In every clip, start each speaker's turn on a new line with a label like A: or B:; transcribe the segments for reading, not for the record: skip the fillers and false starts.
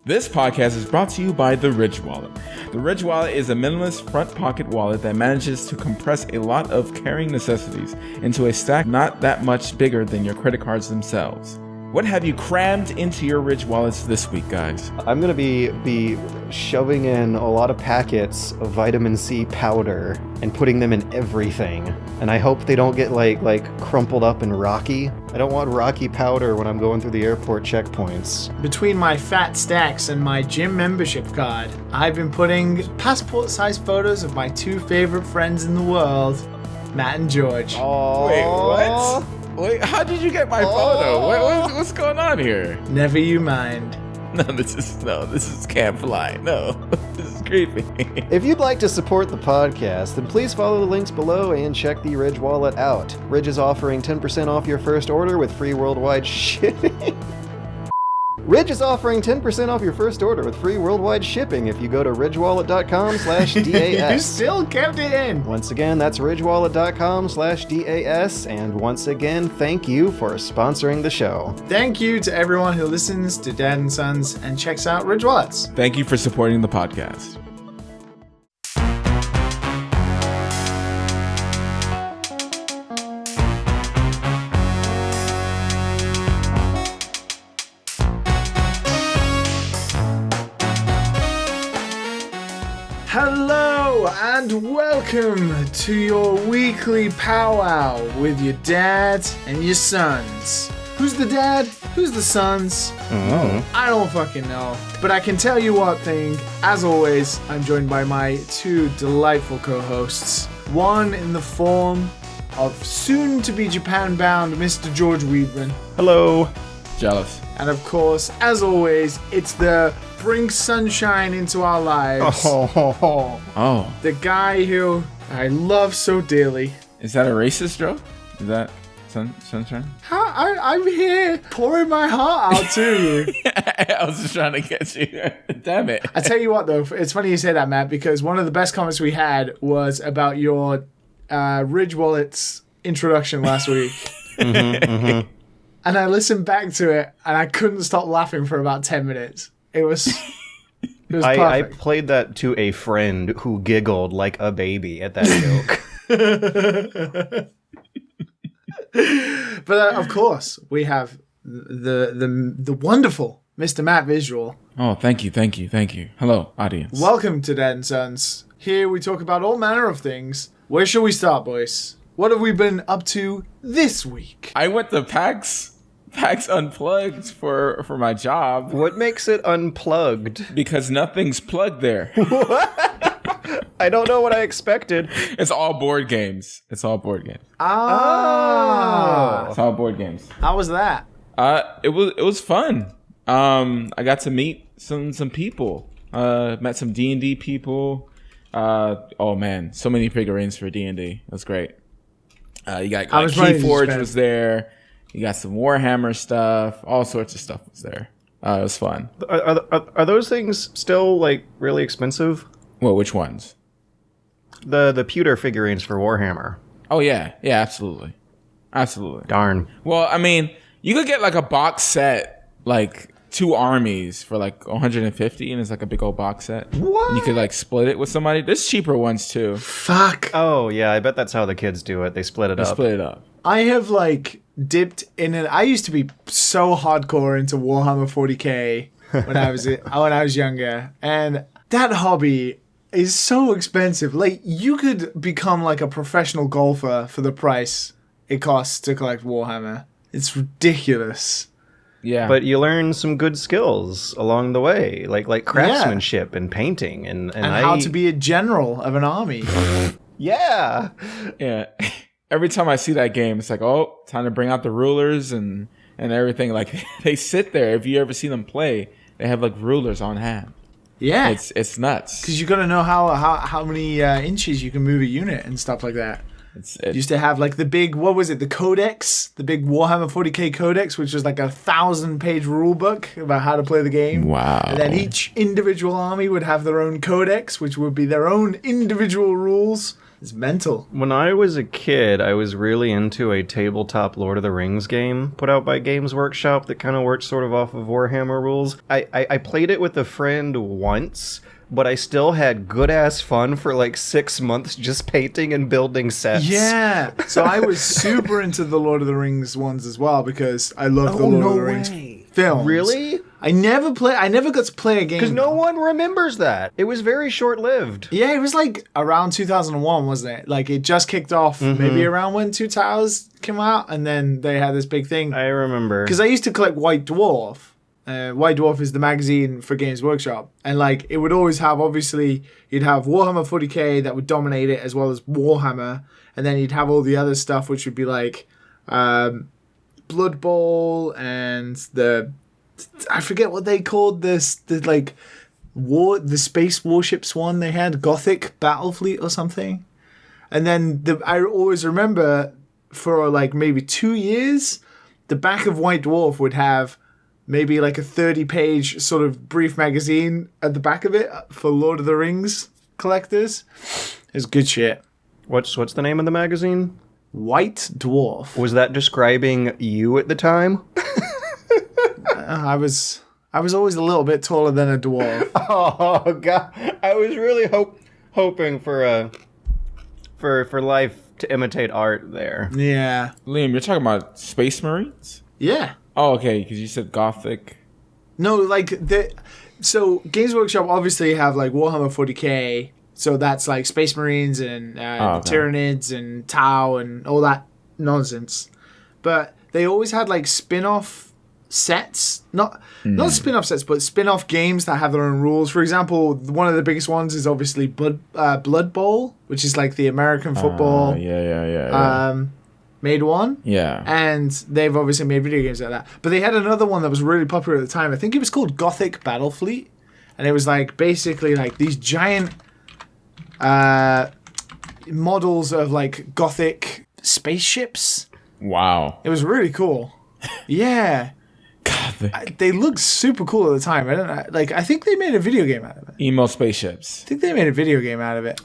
A: This podcast is brought to you by the Ridge Wallet. The Ridge Wallet is a minimalist front pocket wallet that manages to compress a lot of carrying necessities into a stack not that much bigger than your credit cards themselves. What have you crammed into your Ridge wallets this week, guys?
B: I'm going to be shoving in a lot of packets of vitamin C powder and putting them in everything. And I hope they don't get like crumpled up and rocky. I don't want rocky powder when I'm going through the airport checkpoints.
C: Between my fat stacks and my gym membership card, I've been putting passport-sized photos of my two favorite friends in the world, Matt and George.
B: Oh,
A: Wait, what? Wait, how did you get my photo? What's going on here?
C: Never you mind.
A: No, this is can't fly. No, this is creepy.
B: If you'd like to support the podcast, then please follow the links below and check the Ridge wallet out. Ridge is offering 10% off your first order with free worldwide shipping. Ridge is offering 10% off your first order with free worldwide shipping if you go to ridgewallet.com/DAS.
C: You still kept it in.
B: Once again, that's ridgewallet.com/DAS. And once again, thank you for sponsoring the show.
C: Thank you to everyone who listens to Dad and Sons and checks out Ridge Wallets.
A: Thank you for supporting the podcast.
C: Hello and welcome to your weekly powwow with your dad and your sons. Who's the dad? Who's the sons? I don't fucking know. But I can tell you one thing. As always, I'm joined by my two delightful co-hosts. One in the form of soon-to-be Japan-bound Mr. George Weedman.
B: Hello.
A: Jealous.
C: And of course, as always, it's the bring sunshine into our lives.
A: Oh,
C: The guy who I love so dearly.
A: is that a racist joke? Is that sunshine?
C: I'm here pouring my heart out to you.
A: I was just trying to get you. Damn it.
C: I tell you what, though, it's funny you say that, Matt, because one of the best comments we had was about your Ridge Wallet's introduction last week. And I listened back to it, and I couldn't stop laughing for about 10 minutes. It was
B: I
C: perfect.
B: played that to a friend who giggled like a baby at that joke.
C: But of course, we have the wonderful Mr. Matt Visual.
A: Oh, thank you. Hello, audience.
C: Welcome to Dad and Sons. Here we talk about all manner of things. Where shall we start, boys? What have we been up to this week?
A: I went to PAX Unplugged for my job
B: What makes it unplugged?
A: because nothing's plugged there.
B: I don't know what I expected.
A: It's all board games.
C: Ah.
A: It's all board games.
C: How was that?
A: It was fun. I got to meet some people. Met some D&D people. Oh man, so many figurines for D&D. That's great. You got Keyforge was there. You got some Warhammer stuff. All sorts of stuff was there. It was fun.
B: Are those things still like really expensive?
A: Well, which ones?
B: The pewter figurines for Warhammer.
A: Oh yeah, absolutely.
B: Darn.
A: Well, I mean, you could get like a box set, like 2 armies for like 150, and it's like a big old box set.
B: What?
A: And you could like split it with somebody. There's cheaper ones too.
C: Fuck.
B: Oh yeah, I bet that's how the kids do it. They split it up.
A: Split it up.
C: I have like dipped in it. I used to be so hardcore into Warhammer 40k when I was younger, and that hobby is so expensive. Like, you could become like a professional golfer for the price it costs to collect Warhammer. It's ridiculous.
A: Yeah.
B: But you learn some good skills along the way, like craftsmanship and painting and
C: how to be a general of an army.
B: Yeah.
A: Yeah. Every time I see that game, it's like, oh, time to bring out the rulers and everything. Like, they sit there. If you ever see them play, they have like rulers on hand.
C: Yeah.
A: It's nuts.
C: Because you got to know how many inches you can move a unit and stuff like that. It used to have like the big, what was it, the codex, the big Warhammer 40k codex, which was like a 1,000-page rule book about how to play the game.
A: Wow.
C: And then each individual army would have their own codex, which would be their own individual rules. It's mental.
B: When I was a kid, I was really into a tabletop Lord of the Rings game put out by Games Workshop that kind of worked sort of off of Warhammer rules. I played it with a friend once, but I still had good-ass fun for like 6 months just painting and building sets.
C: Yeah. So I was super into the Lord of the Rings ones as well because I love the Lord of the Rings films.
B: Really?
C: I never got to play a game.
B: Because no one remembers that. It was very short-lived.
C: Yeah, it was like around 2001, wasn't it? Like it just kicked off maybe around when Two Towers came out, and then they had this big thing.
B: I remember.
C: Because I used to collect White Dwarf. White Dwarf is the magazine for Games Workshop, and like it would always have, obviously you'd have Warhammer 40k that would dominate it, as well as Warhammer, and then you'd have all the other stuff, which would be like Blood Bowl and I forget what they called this, the space warships one they had, Gothic Battlefleet or something. And then I always remember for like maybe 2 years, the back of White Dwarf would have maybe like a 30-page sort of brief magazine at the back of it for Lord of the Rings collectors. It's good shit.
B: What's the name of the magazine?
C: White Dwarf.
B: Was that describing you at the time?
C: I was always a little bit taller than a dwarf.
B: Oh god, I was really hoping for life to imitate art there.
C: Yeah.
A: Liam, you're talking about Space Marines?
C: Yeah.
A: Oh, okay, because you said Gothic.
C: No, like so Games Workshop obviously have like Warhammer 40k, so that's like Space Marines and Tyranids and Tau and all that nonsense. But they always had like spin-off sets, not spin-off sets, but spin-off games that have their own rules. For example, one of the biggest ones is obviously Blood Bowl, which is like the American football. Made one.
A: Yeah.
C: And they've obviously made video games like that. But they had another one that was really popular at the time. I think it was called Gothic Battlefleet. And it was like basically like these giant models of like Gothic spaceships.
A: Wow.
C: It was really cool. Yeah.
A: God,
C: they looked super cool at the time. I don't know. Like, I think they made a video game out of it.
A: emo spaceships.
C: I think they made a video game out of it.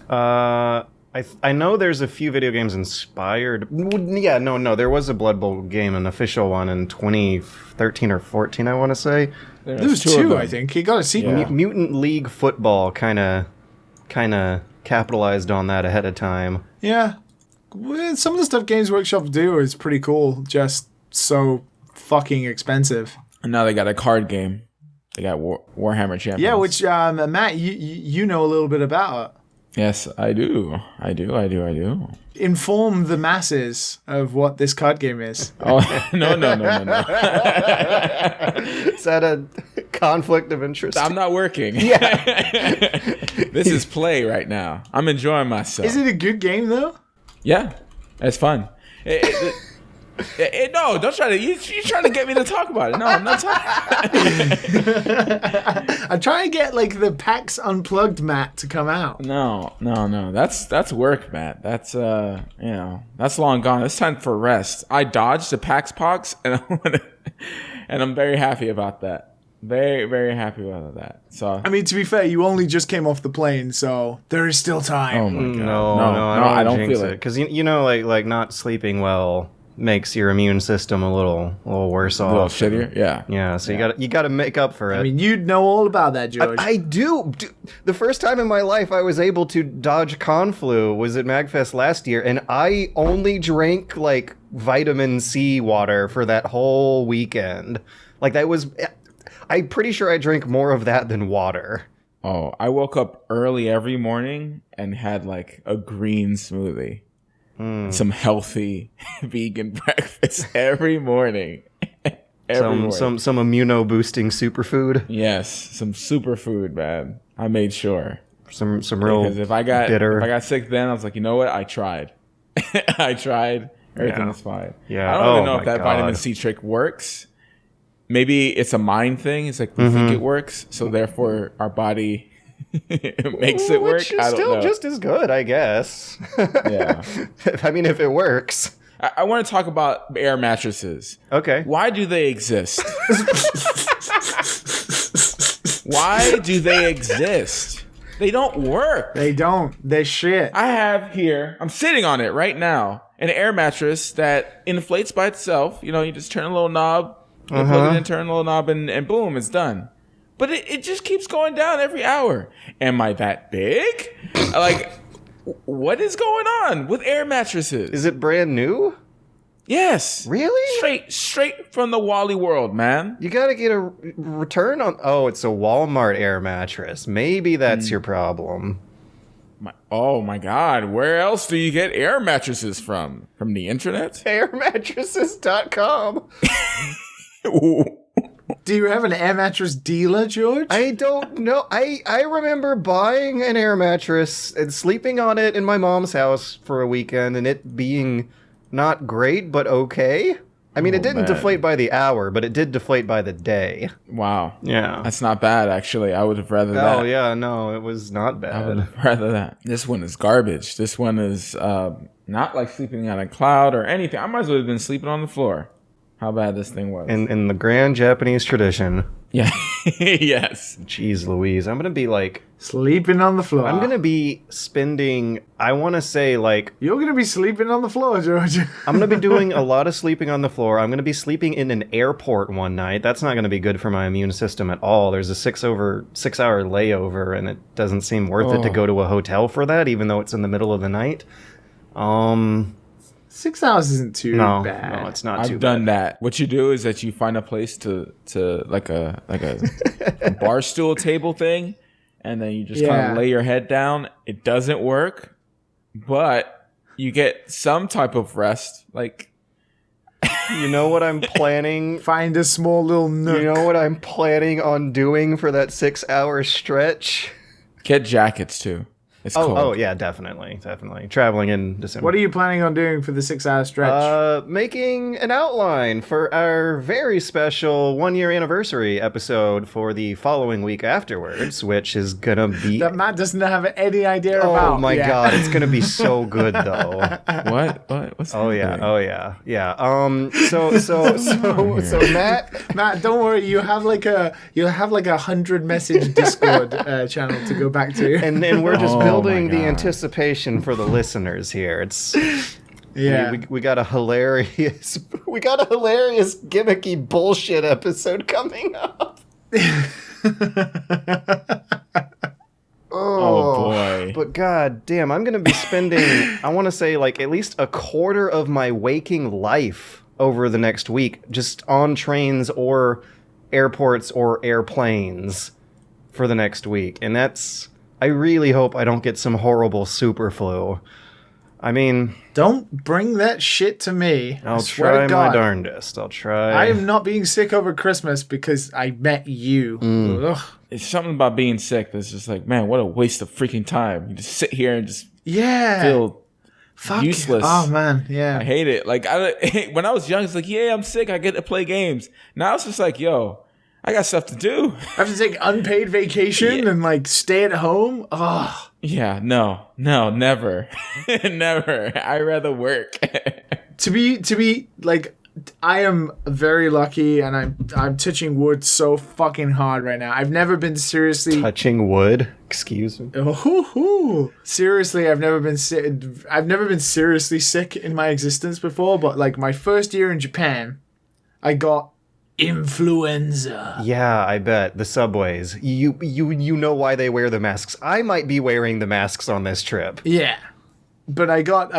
B: I know there's a few video games inspired. Yeah, no, there was a Blood Bowl game, an official one in 2013 or 14, I want to say.
C: There was two, I think. He got a sequel.
A: Yeah.
B: Mutant League Football kind of capitalized on that ahead of time.
C: Yeah. Well, some of the stuff Games Workshop do is pretty cool, just so fucking expensive.
A: And now they got a card game. They got Warhammer Champions.
C: Yeah, which, Matt, you know a little bit about.
A: Yes, I do.
C: Inform the masses of what this card game is.
A: Oh, no.
B: Is that a conflict of interest?
A: I'm not working.
B: Yeah.
A: This is play right now. I'm enjoying myself.
C: Is it a good game, though?
A: Yeah, it's fun. No, don't try to. You're trying to get me to talk about it. No, I'm not talking.
C: I'm trying to get like the PAX Unplugged Matt to come out.
A: No. That's work, Matt. That's that's long gone. It's time for rest. I dodged the PAX Pox, and I'm very happy about that. Very, very happy about that. So
C: I mean, to be fair, you only just came off the plane, so there is still time.
A: Oh my god.
B: No,
A: I don't feel it.
B: Because you know, like not sleeping well makes your immune system a little worse off.
A: A little shittier. Yeah.
B: Yeah. So you got to make up for it.
C: I mean, you know all about that, George.
B: I do. The first time in my life I was able to dodge Conflu was at MagFest last year, and I only drank like vitamin C water for that whole weekend. Like that was. I'm pretty sure I drank more of that than water.
A: Oh, I woke up early every morning and had like a green smoothie. Some healthy vegan breakfast every morning.
B: Some immuno boosting superfood.
A: Yes, some superfood, man. I made sure.
B: Some real
A: because if I got
B: bitter.
A: if I got sick then, I was like, you know what? I tried. I tried. Everything was fine.
B: Yeah.
A: I don't even know if that vitamin C trick works. Maybe it's a mind thing. It's like we think it works, so therefore our body makes it work.
B: Which is
A: I don't
B: still
A: know.
B: just as good, I guess.
A: Yeah.
B: I mean, if it works.
A: I want to talk about air mattresses.
B: Okay.
A: Why do they exist? Why do they exist? They don't work.
C: They don't. They're shit.
A: I have here, I'm sitting on it right now, an air mattress that inflates by itself. You know, you just turn a little knob, plug it in, turn a little knob, and boom, it's done. But it just keeps going down every hour. Am I that big? Like, what is going on with air mattresses?
B: Is it brand new?
A: Yes.
B: Really?
A: Straight from the Wally world, man.
B: You gotta get a return on... Oh, it's a Walmart air mattress. Maybe that's your problem.
A: Oh my God. Where else do you get air mattresses from? From the internet?
B: Airmattresses.com.
C: Do you have an air mattress dealer, George?
B: I don't know. I remember buying an air mattress and sleeping on it in my mom's house for a weekend and it being not great, but okay. I mean, it didn't deflate by the hour, but it did deflate by the day.
A: Wow.
B: Yeah.
A: That's not bad, actually. I would have rather that.
B: Oh, yeah, no, it was not bad.
A: I would have rather that. This one is garbage. This one is not like sleeping on a cloud or anything. I might as well have been sleeping on the floor. How bad this thing was.
B: In the grand Japanese tradition.
A: Yeah. Yes.
B: Jeez Louise. I'm going to be like...
C: Sleeping on the floor.
B: I'm going to be spending, I want to say like...
C: You're going to be sleeping on the floor, George.
B: I'm going to be doing a lot of sleeping on the floor. I'm going to be sleeping in an airport one night. That's not going to be good for my immune system at all. There's a 6 hour layover and it doesn't seem worth it to go to a hotel for that, even though it's in the middle of the night.
C: 6 hours isn't too bad.
B: No, it's not too bad.
A: I've done that. What you do is that you find a place to like a bar stool table thing, and then you just kind of lay your head down. It doesn't work, but you get some type of rest. Like,
B: you know what I'm planning?
C: Find a small little nook.
B: You know what I'm planning on doing for that 6 hour stretch?
A: Get jackets too. It's cold.
B: Oh yeah, definitely. Traveling in December.
C: What are you planning on doing for the 6 hour stretch?
B: Making an outline for our very special 1 year anniversary episode for the following week afterwards, which is gonna be...
C: That Matt doesn't have any idea about.
B: Oh my God, it's gonna be so good though.
A: What? What's happening?
B: Oh yeah. So
C: Matt, don't worry. You have like a 100 message Discord channel to go back to,
B: and we're just building the anticipation for the listeners here. It's we got a hilarious gimmicky bullshit episode coming up.
A: Oh boy.
B: But god damn, I'm gonna be spending I want to say like at least a quarter of my waking life over the next week just on trains or airports or airplanes for the next week. And I really hope I don't get some horrible super flu. I mean...
C: Don't bring that shit to me.
B: I'll try my darndest. I'll try.
C: I am not being sick over Christmas because I met you. Ugh.
A: It's something about being sick that's just like, man, what a waste of freaking time. You just sit here and just feel useless.
C: Oh, man, yeah.
A: I hate it. Like, when I was young, it's like, yeah, I'm sick. I get to play games. Now it's just like, yo... I got stuff to do.
C: I have to take unpaid vacation and like stay at home. Oh.
A: Yeah, no, never. Never. I rather work.
C: To be like, I am very lucky and I'm touching wood so fucking hard right now. I've never been seriously
B: touching wood. Excuse me.
C: Seriously, I've never been seriously sick in my existence before, but like my first year in Japan, I got influenza.
B: Yeah, I bet. The subways. You know why they wear the masks. I might be wearing the masks on this trip.
C: Yeah. But I got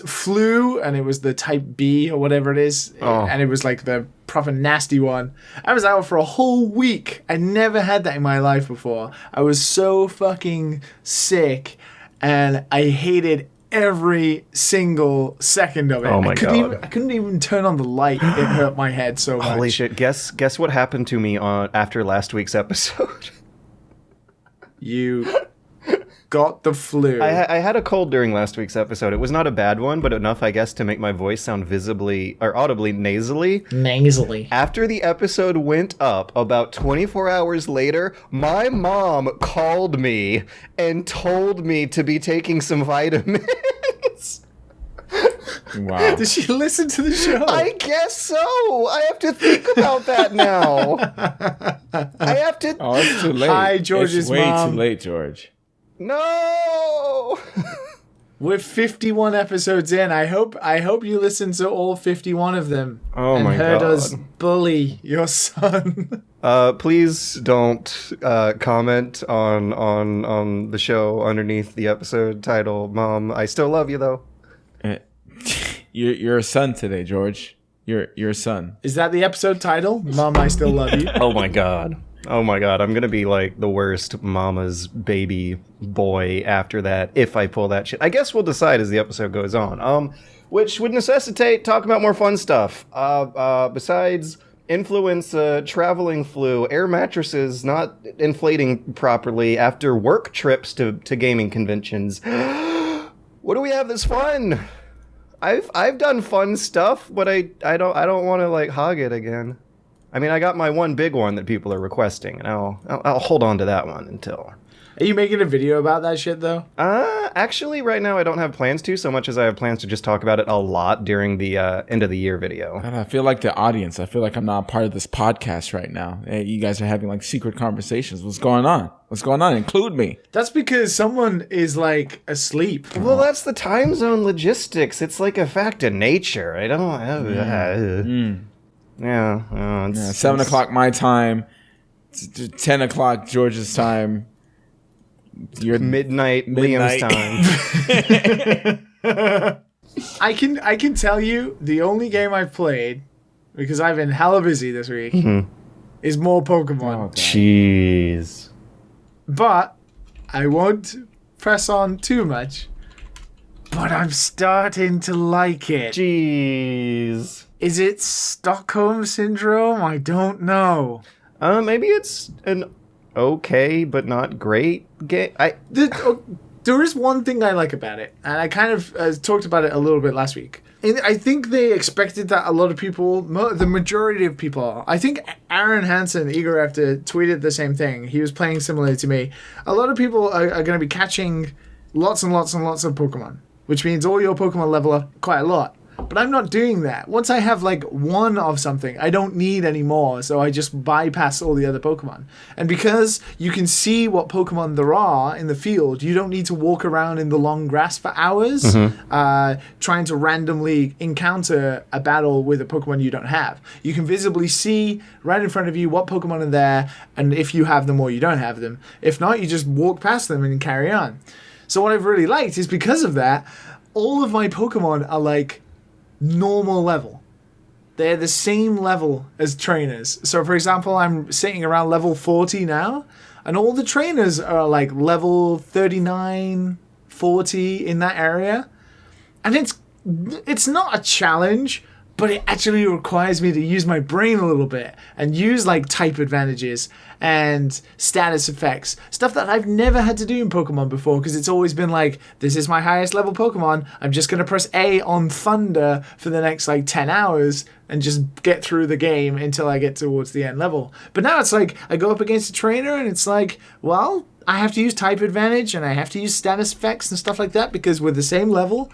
C: flu, and it was the type B or whatever it is, and it was like the proper nasty one. I was out for a whole week. I never had that in my life before. I was so fucking sick, and I hated every single second of it.
B: Oh my God.
C: I couldn't even turn on the light. It hurt my head so much.
B: Holy shit. Guess what happened to me after last week's episode?
C: You got the flu.
B: I had a cold during last week's episode. It was not a bad one, but enough, I guess, to make my voice sound visibly or audibly nasally. After the episode went up, about 24 hours later, my mom called me and told me to be taking some vitamins.
A: Wow.
C: Did she listen to the show?
B: I guess so. I have to think about that now. I have to...
A: Oh, it's too late.
C: Hi, George's
A: mom. It's way
C: mom.
A: too late, George.
B: No!
C: We're 51 episodes in. I hope you listened to all 51 of them.
B: Oh
C: and
B: my
C: heard
B: God.
C: us bully your son.
B: Please don't comment on the show underneath the episode title. Mom, I still love you though.
A: You're a son today, George. You're a son.
C: Is that the episode title? Mom, I still love you.
B: Oh my god. Oh my god, I'm gonna be like the worst mama's baby boy after that if I pull that shit. I guess we'll decide as the episode goes on. Which would necessitate talking about more fun stuff. Besides influenza, traveling flu, air mattresses not inflating properly after work trips to gaming conventions. What do we have that's fun? I've done fun stuff, but I don't want to like hog it again. I mean, I got my one big one that people are requesting, and I'll hold on to that one until.
C: Are you making a video about that shit, though?
B: Actually, right now I don't have plans to, so much as I have plans to just talk about it a lot during the end of the year video.
A: I feel like the audience. I feel like I'm not part of this podcast right now. Hey, you guys are having like secret conversations. What's going on? What's going on? Include me.
C: That's because someone is like asleep.
B: Well, that's the time zone logistics. It's like a fact of nature. I don't. Yeah,
A: 7 o'clock my time, 10 o'clock George's time. Your
B: midnight Liam's time.
C: I can tell you the only game I've played, because I've been hella busy this week, is more Pokemon.
B: Jeez.
C: But I won't press on too much. But I'm starting to like it.
B: Jeez.
C: Is it Stockholm Syndrome? I don't know.
B: Maybe it's an okay but not great game.
C: There is one thing I like about it, and I kind of talked about it a little bit last week. And I think they expected that a lot of people, the majority of people, I think Aaron Hansen, Igor after tweeted the same thing. He was playing similar to me. A lot of people are going to be catching lots and lots and lots of Pokemon, which means all your Pokemon level up quite a lot. But I'm not doing that. Once I have like one of something, I don't need any more, so I just bypass all the other Pokemon. And because you can see what Pokemon there are in the field, you don't need to walk around in the long grass for hours trying to randomly encounter a battle with a Pokemon you don't have. You can visibly see right in front of you what Pokemon are there, and if you have them or you don't have them. If not, you just walk past them and carry on. So what I've really liked is because of that, all of my Pokemon are like normal level. They're the same level as trainers. So for example, I'm sitting around level 40 now, and all the trainers are like level 39, 40 in that area. And it's not a challenge, but it actually requires me to use my brain a little bit and use like type advantages and status effects, stuff that I've never had to do in Pokemon before, because it's always been like, this is my highest level Pokemon, I'm just going to press A on Thunder for the next like 10 hours and just get through the game until I get towards the end level. But now it's like, I go up against a trainer and it's like, well, I have to use type advantage and I have to use status effects and stuff like that because we're the same level,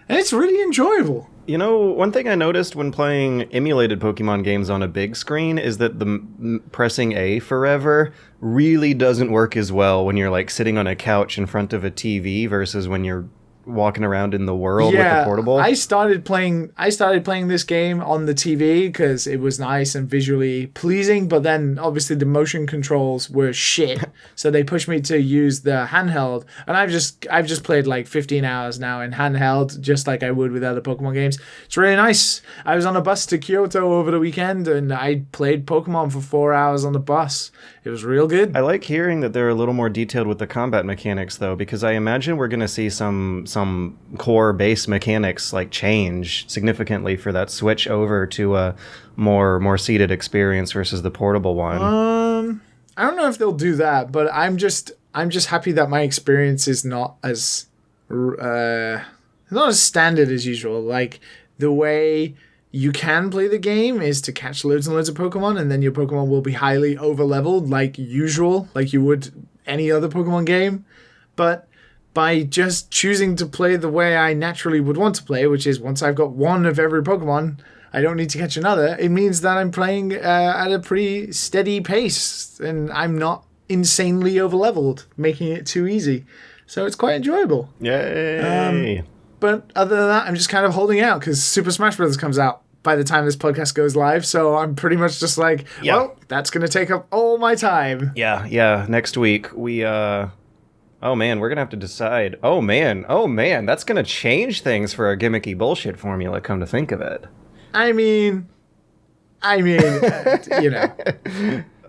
C: and it's really enjoyable.
B: You know, one thing I noticed when playing emulated Pokemon games on a big screen is that the pressing A forever really doesn't work as well when you're like sitting on a couch in front of a TV versus when you're walking around in the world with the portable.
C: I started playing this game on the TV because it was nice and visually pleasing, but then obviously the motion controls were shit, so they pushed me to use the handheld, and I've just played like 15 hours now in handheld, just like I would with other Pokemon games. It's really nice. I was on a bus to Kyoto over the weekend and I played Pokemon for 4 hours on the bus. It was real good.
B: I like hearing that they're a little more detailed with the combat mechanics, though, because I imagine we're going to see some core base mechanics like change significantly for that switch over to a more seated experience versus the portable one.
C: I don't know if they'll do that, but I'm just happy that my experience is not as standard as usual. Like the way you can play the game is to catch loads and loads of Pokemon, and then your Pokemon will be highly over-leveled like usual, like you would any other Pokemon game. But by just choosing to play the way I naturally would want to play, which is once I've got one of every Pokemon, I don't need to catch another, it means that I'm playing at a pretty steady pace, and I'm not insanely over-leveled, making it too easy. So it's quite enjoyable.
B: Yay!
C: But other than that, I'm just kind of holding out because Super Smash Bros. Comes out by the time this podcast goes live. So I'm pretty much just like, well, that's going to take up all my time.
B: Yeah. Next week, we, oh man, we're going to have to decide. Oh man, that's going to change things for our gimmicky bullshit formula, come to think of it.
C: I mean, you know.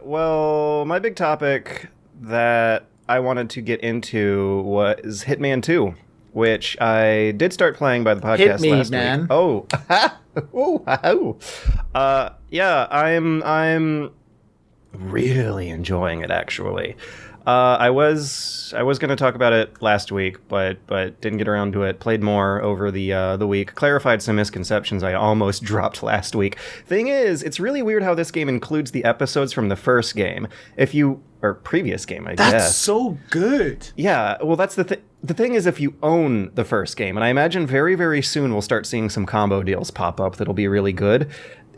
B: Well, my big topic that I wanted to get into was Hitman 2, which I did start playing by the podcast last week. Oh, yeah, I'm really enjoying it, actually. I was going to talk about it last week, but didn't get around to it. Played more over the week. Clarified some misconceptions I almost dropped last week. Thing is, it's really weird how this game includes the episodes from the first game. Or previous game, I guess.
C: That's so good.
B: Yeah, well, that's the thing. The thing is, if you own the first game, and I imagine very, very soon we'll start seeing some combo deals pop up that'll be really good.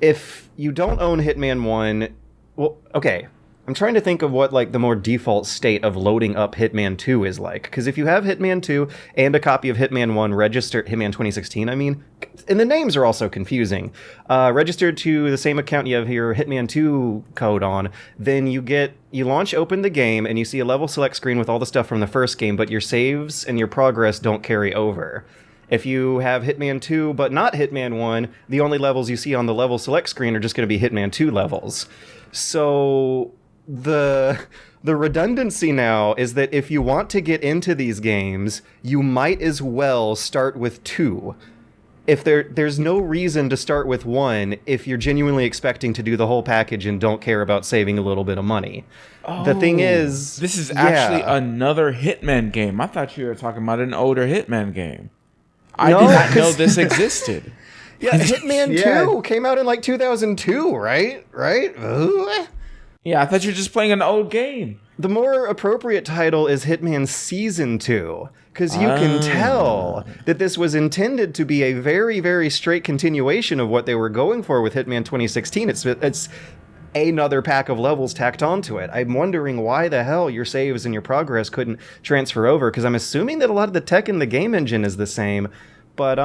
B: If you don't own Hitman 1, well, okay. I'm trying to think of what, like, the more default state of loading up Hitman 2 is like. Because if you have Hitman 2 and a copy of Hitman 1 registered, Hitman 2016, I mean, and the names are also confusing, registered to the same account you have your Hitman 2 code on, then you open the game, and you see a level select screen with all the stuff from the first game, but your saves and your progress don't carry over. If you have Hitman 2 but not Hitman 1, the only levels you see on the level select screen are just going to be Hitman 2 levels. So the redundancy now is that if you want to get into these games, you might as well start with 2. If there's no reason to start with 1 if you're genuinely expecting to do the whole package and don't care about saving a little bit of money. Oh, the thing is,
A: this is actually another Hitman game. I thought you were talking about an older Hitman game. I did not know this existed.
B: Yeah, Hitman 2 came out in like 2002, right? Ugh.
A: Yeah, I thought you were just playing an old game.
B: The more appropriate title is Hitman Season 2, because you can tell that this was intended to be a very, very straight continuation of what they were going for with Hitman 2016. It's another pack of levels tacked onto it. I'm wondering why the hell your saves and your progress couldn't transfer over, because I'm assuming that a lot of the tech in the game engine is the same, but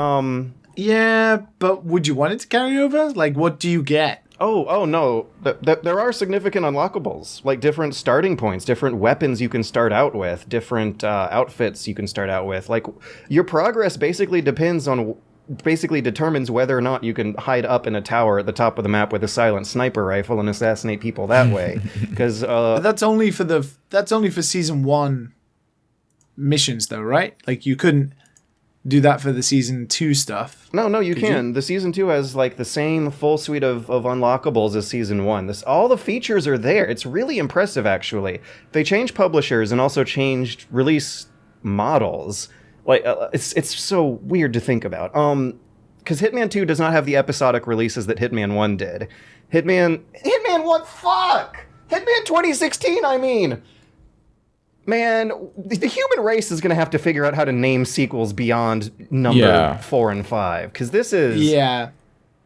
C: Yeah, but would you want it to carry over? Like, what do you get?
B: Oh no. There are significant unlockables, like different starting points, different weapons you can start out with, different outfits you can start out with. Like, your progress basically determines whether or not you can hide up in a tower at the top of the map with a silent sniper rifle and assassinate people that way. Because
C: that's only for season 1 missions, though, right? Like, you couldn't do that for the season 2 stuff.
B: No, you can. The season 2 has like the same full suite of unlockables as season 1. All the features are there. It's really impressive, actually. They changed publishers and also changed release models. Like, it's so weird to think about. Because Hitman 2 does not have the episodic releases that Hitman 1 did. Hitman 1, fuck! Hitman 2016, I mean! Man, the human race is going to have to figure out how to name sequels beyond number 4 and 5. Because this is...
C: Yeah.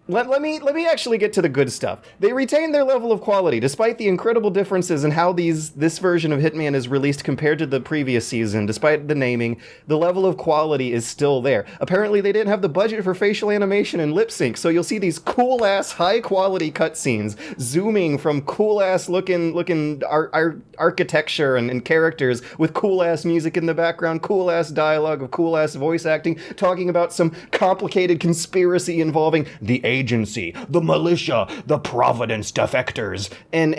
B: Let me actually get to the good stuff. They retain their level of quality, despite the incredible differences in how this version of Hitman is released compared to the previous season. Despite the naming, the level of quality is still there. Apparently, they didn't have the budget for facial animation and lip sync, so you'll see these cool-ass, high-quality cutscenes zooming from cool-ass looking architecture and characters with cool-ass music in the background, cool-ass dialogue of cool-ass voice acting, talking about some complicated conspiracy involving the agency, the militia, the Providence defectors, and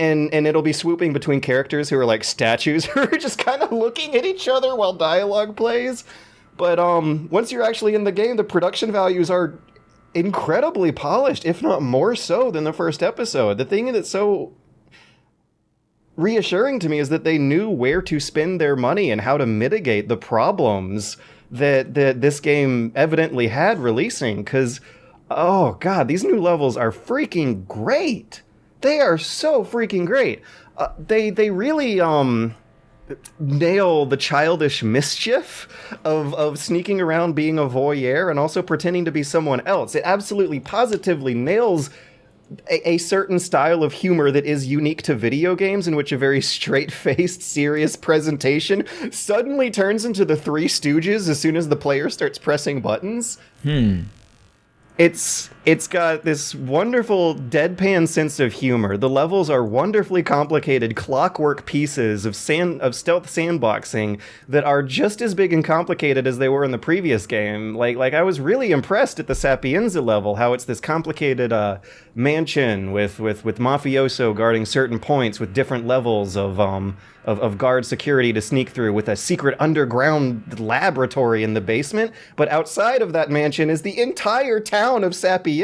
B: it'll be swooping between characters who are like statues who are just kind of looking at each other while dialogue plays. But once you're actually in the game, the production values are incredibly polished, if not more so than the first episode. The thing that's so reassuring to me is that they knew where to spend their money and how to mitigate the problems that this game evidently had releasing, because oh god, these new levels are freaking great. They are so freaking great. They really nail the childish mischief of sneaking around being a voyeur and also pretending to be someone else. It absolutely positively nails a certain style of humor that is unique to video games, in which a very straight-faced, serious presentation suddenly turns into the Three Stooges as soon as the player starts pressing buttons. It's got this wonderful deadpan sense of humor. The levels are wonderfully complicated clockwork pieces of stealth sandboxing that are just as big and complicated as they were in the previous game. Like I was really impressed at the Sapienza level, how it's this complicated mansion with mafioso guarding certain points with different levels of guard security to sneak through, with a secret underground laboratory in the basement. But outside of that mansion is the entire town of Sapienza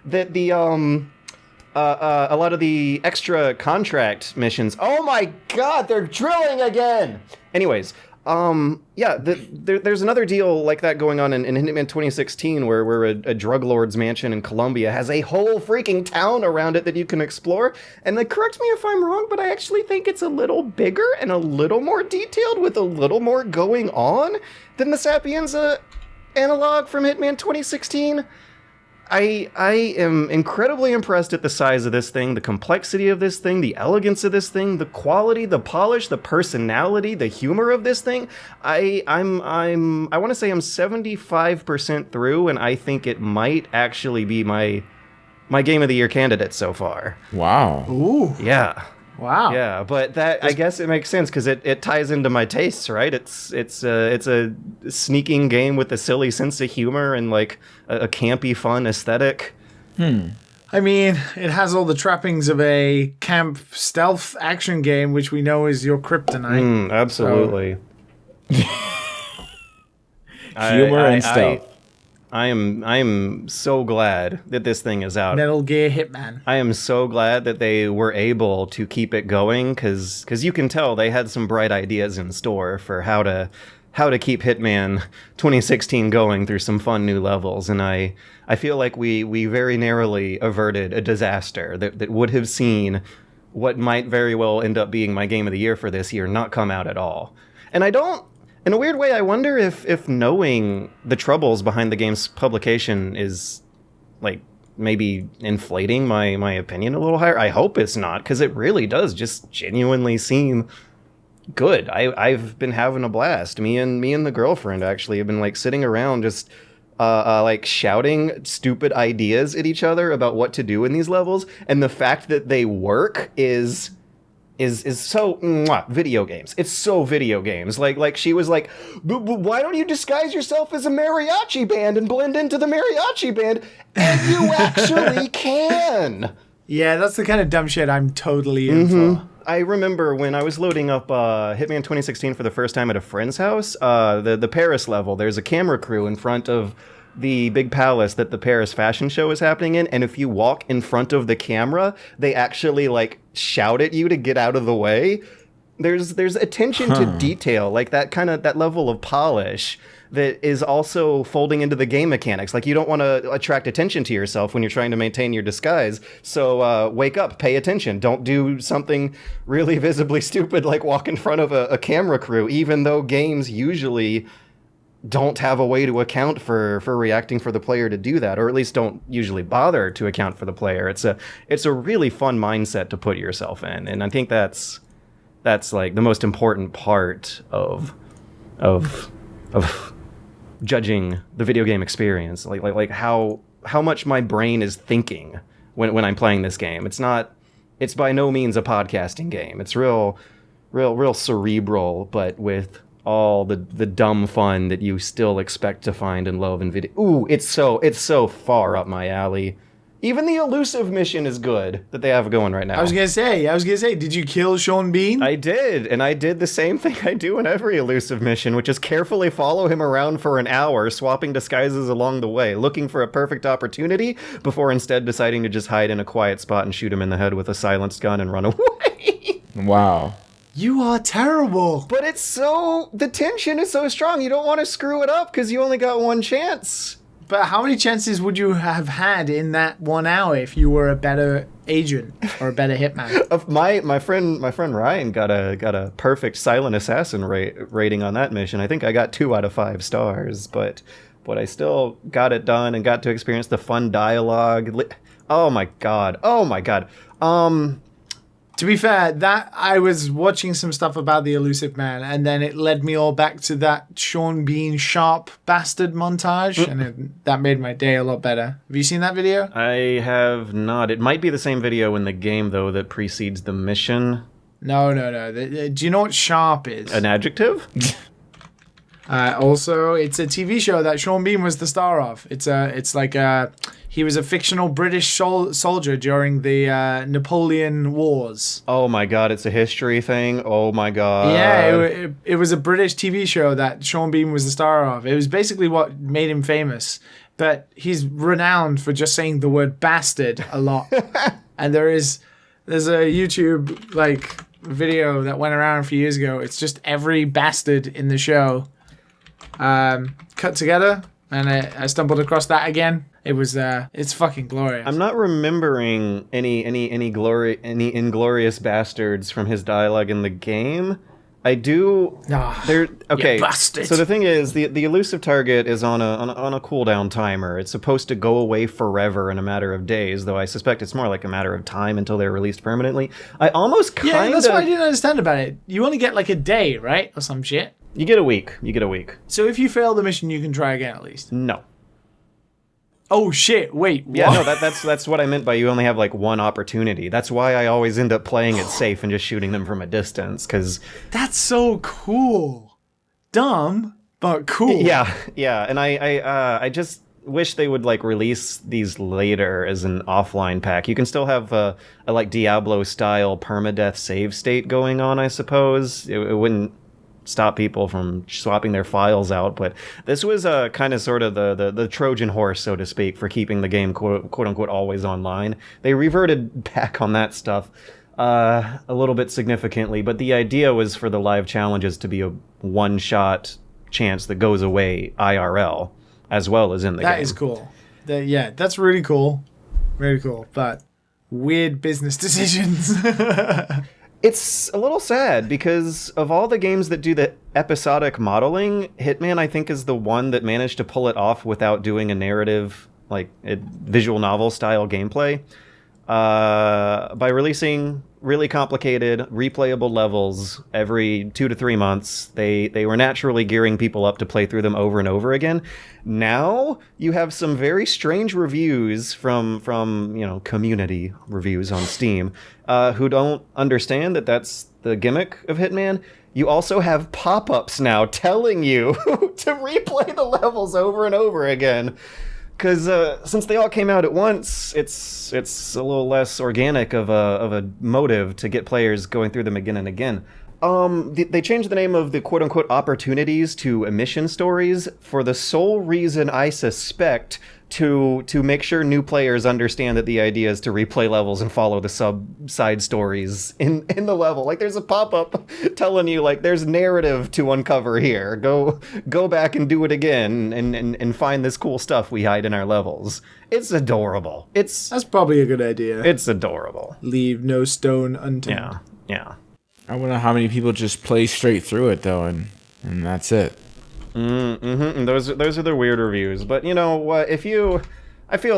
B: that the a lot of the extra contract missions. Oh my god, they're drilling again! Anyways, there's another deal like that going on in Hitman 2016 where a drug lord's mansion in Colombia has a whole freaking town around it that you can explore. And correct me if I'm wrong, but I actually think it's a little bigger and a little more detailed with a little more going on than the Sapienza analog from Hitman 2016. I am incredibly impressed at the size of this thing, the complexity of this thing, the elegance of this thing, the quality, the polish, the personality, the humor of this thing. I want to say I'm 75% through, and I think it might actually be my Game of the Year candidate so far.
A: Wow.
C: Ooh.
B: Yeah.
C: Wow.
B: Yeah, but I guess it makes sense because it ties into my tastes, right? It's a sneaking game with a silly sense of humor and like a campy, fun aesthetic.
C: I mean, it has all the trappings of a camp stealth action game, which we know is your kryptonite.
B: Absolutely.
A: Humor and stealth.
B: I am so glad that this thing is out.
C: Metal Gear Hitman.
B: I am so glad that they were able to keep it going, because you can tell they had some bright ideas in store for how to keep Hitman 2016 going through some fun new levels. And I feel like we very narrowly averted a disaster that would have seen what might very well end up being my Game of the Year for this year not come out at all. And in a weird way, I wonder if knowing the troubles behind the game's publication is, like, maybe inflating my opinion a little higher. I hope it's not, because it really does just genuinely seem good. I've been having a blast. Me and the girlfriend, actually, have been, like, sitting around just, like, shouting stupid ideas at each other about what to do in these levels, and the fact that they work is so video games. It's so video games. Like she was like, why don't you disguise yourself as a mariachi band and blend into the mariachi band? And you actually can.
C: Yeah, that's the kind of dumb shit I'm totally in for.
B: I remember when I was loading up Hitman 2016 for the first time at a friend's house, the Paris level, there's a camera crew in front of the big palace that the Paris fashion show is happening in, and if you walk in front of the camera, they actually, like, shout at you to get out of the way. There's attention to detail, like that level of polish that is also folding into the game mechanics. Like, you don't want to attract attention to yourself when you're trying to maintain your disguise, so wake up, pay attention. Don't do something really visibly stupid like walk in front of a camera crew, even though games usually don't have a way to account for reacting for the player to do that, or at least don't usually bother to account for the player. It's a really fun mindset to put yourself in, and I think that's like the most important part of judging the video game experience, like how much my brain is thinking when I'm playing this game. It's by no means a podcasting game. It's real cerebral, but with all the dumb fun that you still expect to find and love in video. Ooh, it's so far up my alley. Even the elusive mission is good that they have going right now.
C: I was gonna say, did you kill Sean Bean?
B: I did, and I did the same thing I do in every elusive mission, which is carefully follow him around for an hour, swapping disguises along the way, looking for a perfect opportunity, before instead deciding to just hide in a quiet spot and shoot him in the head with a silenced gun and run away.
A: Wow.
C: You are terrible.
B: But the tension is so strong, you don't want to screw it up because you only got one chance.
C: But how many chances would you have had in that 1 hour if you were a better agent or a better hitman?
B: My friend Ryan got a perfect silent assassin rating on that mission. I think I got 2 out of 5 stars, but I still got it done and got to experience the fun dialogue. Oh my god.
C: To be fair, that I was watching some stuff about the Elusive Man, and then it led me all back to that Sean Bean sharp bastard montage, and that made my day a lot better. Have you seen that video?
B: I have not. It might be the same video in the game, though, that precedes the mission.
C: No. Do you know what sharp is?
B: An adjective?
C: Also, it's a TV show that Sean Bean was the star of. He was a fictional British soldier during the Napoleon Wars.
B: Oh my god, it's a history thing? Oh my god.
C: Yeah, it was a British TV show that Sean Bean was the star of. It was basically what made him famous. But he's renowned for just saying the word bastard a lot. And there's a YouTube video that went around a few years ago. It's just every bastard in the show cut together, and I stumbled across that again. It was it's fucking glorious.
B: I'm not remembering any inglorious bastards from his dialogue in the game. I do. Okay. So the thing is, the elusive target is on a cooldown timer. It's supposed to go away forever in a matter of days, though I suspect it's more like a matter of time until they're released permanently. I almost kind of.
C: Yeah, that's what I didn't understand about it. You only get like a day, right, or some shit.
B: You get a week.
C: So if you fail the mission, you can try again at least.
B: No.
C: Oh shit! Wait. What?
B: Yeah, no. That's what I meant by you only have like one opportunity. That's why I always end up playing it safe and just shooting them from a distance, because
C: that's so cool. Dumb, but cool.
B: Yeah, and I just wish they would like release these later as an offline pack. You can still have a like Diablo style permadeath save state going on, I suppose. It wouldn't stop people from swapping their files out, but this was kind of sort of the Trojan horse, so to speak, for keeping the game quote unquote always online. They reverted back on that stuff a little bit significantly, but the idea was for the live challenges to be a one-shot chance that goes away IRL as well as in the game.
C: That is cool. Yeah, that's really cool. Very cool, but weird business decisions.
B: It's a little sad because of all the games that do the episodic modeling, Hitman, I think, is the one that managed to pull it off without doing a narrative, like a visual novel style gameplay. By releasing really complicated, replayable levels every 2 to 3 months, they were naturally gearing people up to play through them over and over again. Now you have some very strange reviews from community reviews on Steam who don't understand that that's the gimmick of Hitman. You also have pop-ups now telling you to replay the levels over and over again. Because since they all came out at once, it's a little less organic of a motive to get players going through them again and again. They changed the name of the quote-unquote opportunities to emission stories for the sole reason, I suspect, to make sure new players understand that the idea is to replay levels and follow the side stories in the level. Like, there's a pop-up telling you, like, there's narrative to uncover here. Go back and do it again and find this cool stuff we hide in our levels. It's adorable. That's
C: probably a good idea.
B: It's adorable.
C: Leave no stone unturned.
B: Yeah.
A: I wonder how many people just play straight through it though, and that's it.
B: And those are the weird reviews. But you know what? I feel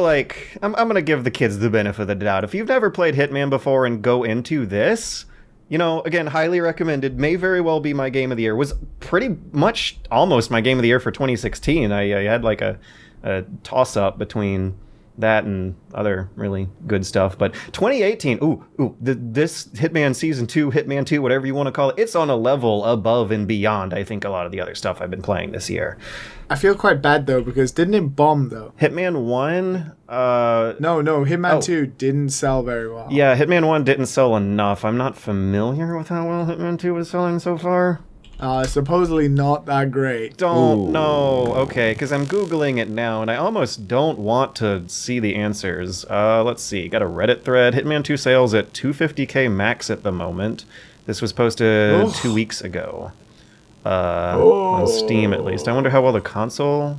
B: like I'm gonna give the kids the benefit of the doubt. If you've never played Hitman before and go into this, again, highly recommended. May very well be my game of the year. Was pretty much almost my game of the year for 2016. I had like a toss up between that and other really good stuff. But 2018, this Hitman Season 2, Hitman 2, whatever you want to call it, it's on a level above and beyond, I think, a lot of the other stuff I've been playing this year.
C: I feel quite bad, though, because didn't it bomb, though?
B: Hitman 1?
C: No, Hitman 2 didn't sell very well.
B: Yeah, Hitman 1 didn't sell enough. I'm not familiar with how well Hitman 2 is selling so far.
C: Supposedly not that great.
B: Don't know. Okay, because I'm Googling it now, and I almost don't want to see the answers. Let's see. Got a Reddit thread. Hitman 2 sales at 250k max at the moment. This was posted 2 weeks ago. On Steam, at least. I wonder how well the console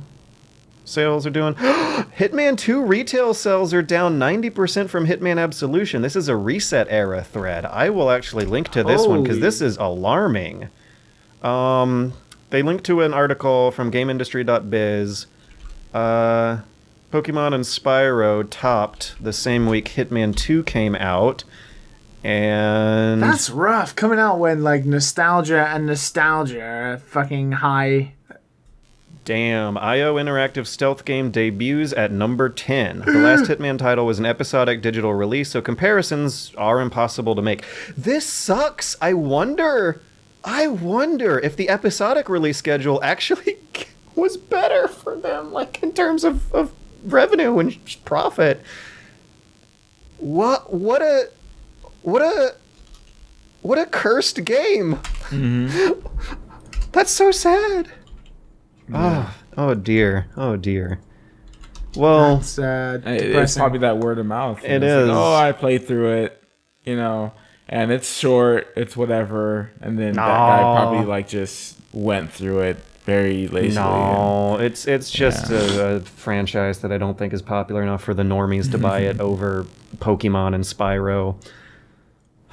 B: sales are doing. Hitman 2 retail sales are down 90% from Hitman Absolution. This is a reset era thread. I will actually link to this one, because this is alarming. They linked to an article from GameIndustry.biz. Pokemon and Spyro topped the same week Hitman 2 came out. And
C: That's rough. Coming out when, like, nostalgia are fucking high.
B: damn, IO Interactive stealth game debuts at number 10. The last Hitman title was an episodic digital release, so comparisons are impossible to make. This sucks. I wonder if the episodic release schedule actually was better for them, like, in terms of revenue and profit. What a cursed game. Mm-hmm. That's so sad. Yeah. Oh dear. Well,
C: that's sad.
A: It's probably that word of mouth.
B: It is.
A: Like, oh, I played through it, and it's short, it's whatever, and then that guy probably like just went through it very lazily.
B: No, it's just a franchise that I don't think is popular enough for the normies to buy it over Pokemon and Spyro.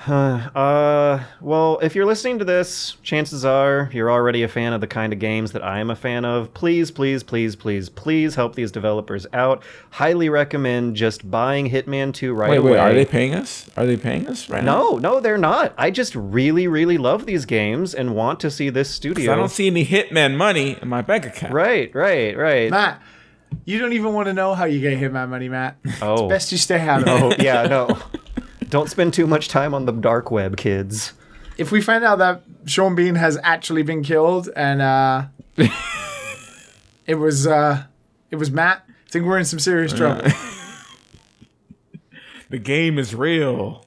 B: Well, if you're listening to this, chances are you're already a fan of the kind of games that I am a fan of. Please, please, please, please, please help these developers out. Highly recommend just buying Hitman 2 right away.
A: Wait, are they paying us? Are they paying us right now?
B: No, they're not. I just really, really love these games and want to see this studio.
A: I don't see any Hitman money in my bank account.
B: Right.
C: Matt, you don't even want to know how you get Hitman money, Matt.
B: Oh.
C: It's best you stay out of it.
B: Oh, yeah, no. Don't spend too much time on the dark web, kids.
C: If we find out that Sean Bean has actually been killed and it was Matt, I think we're in some serious trouble.
A: The game is real.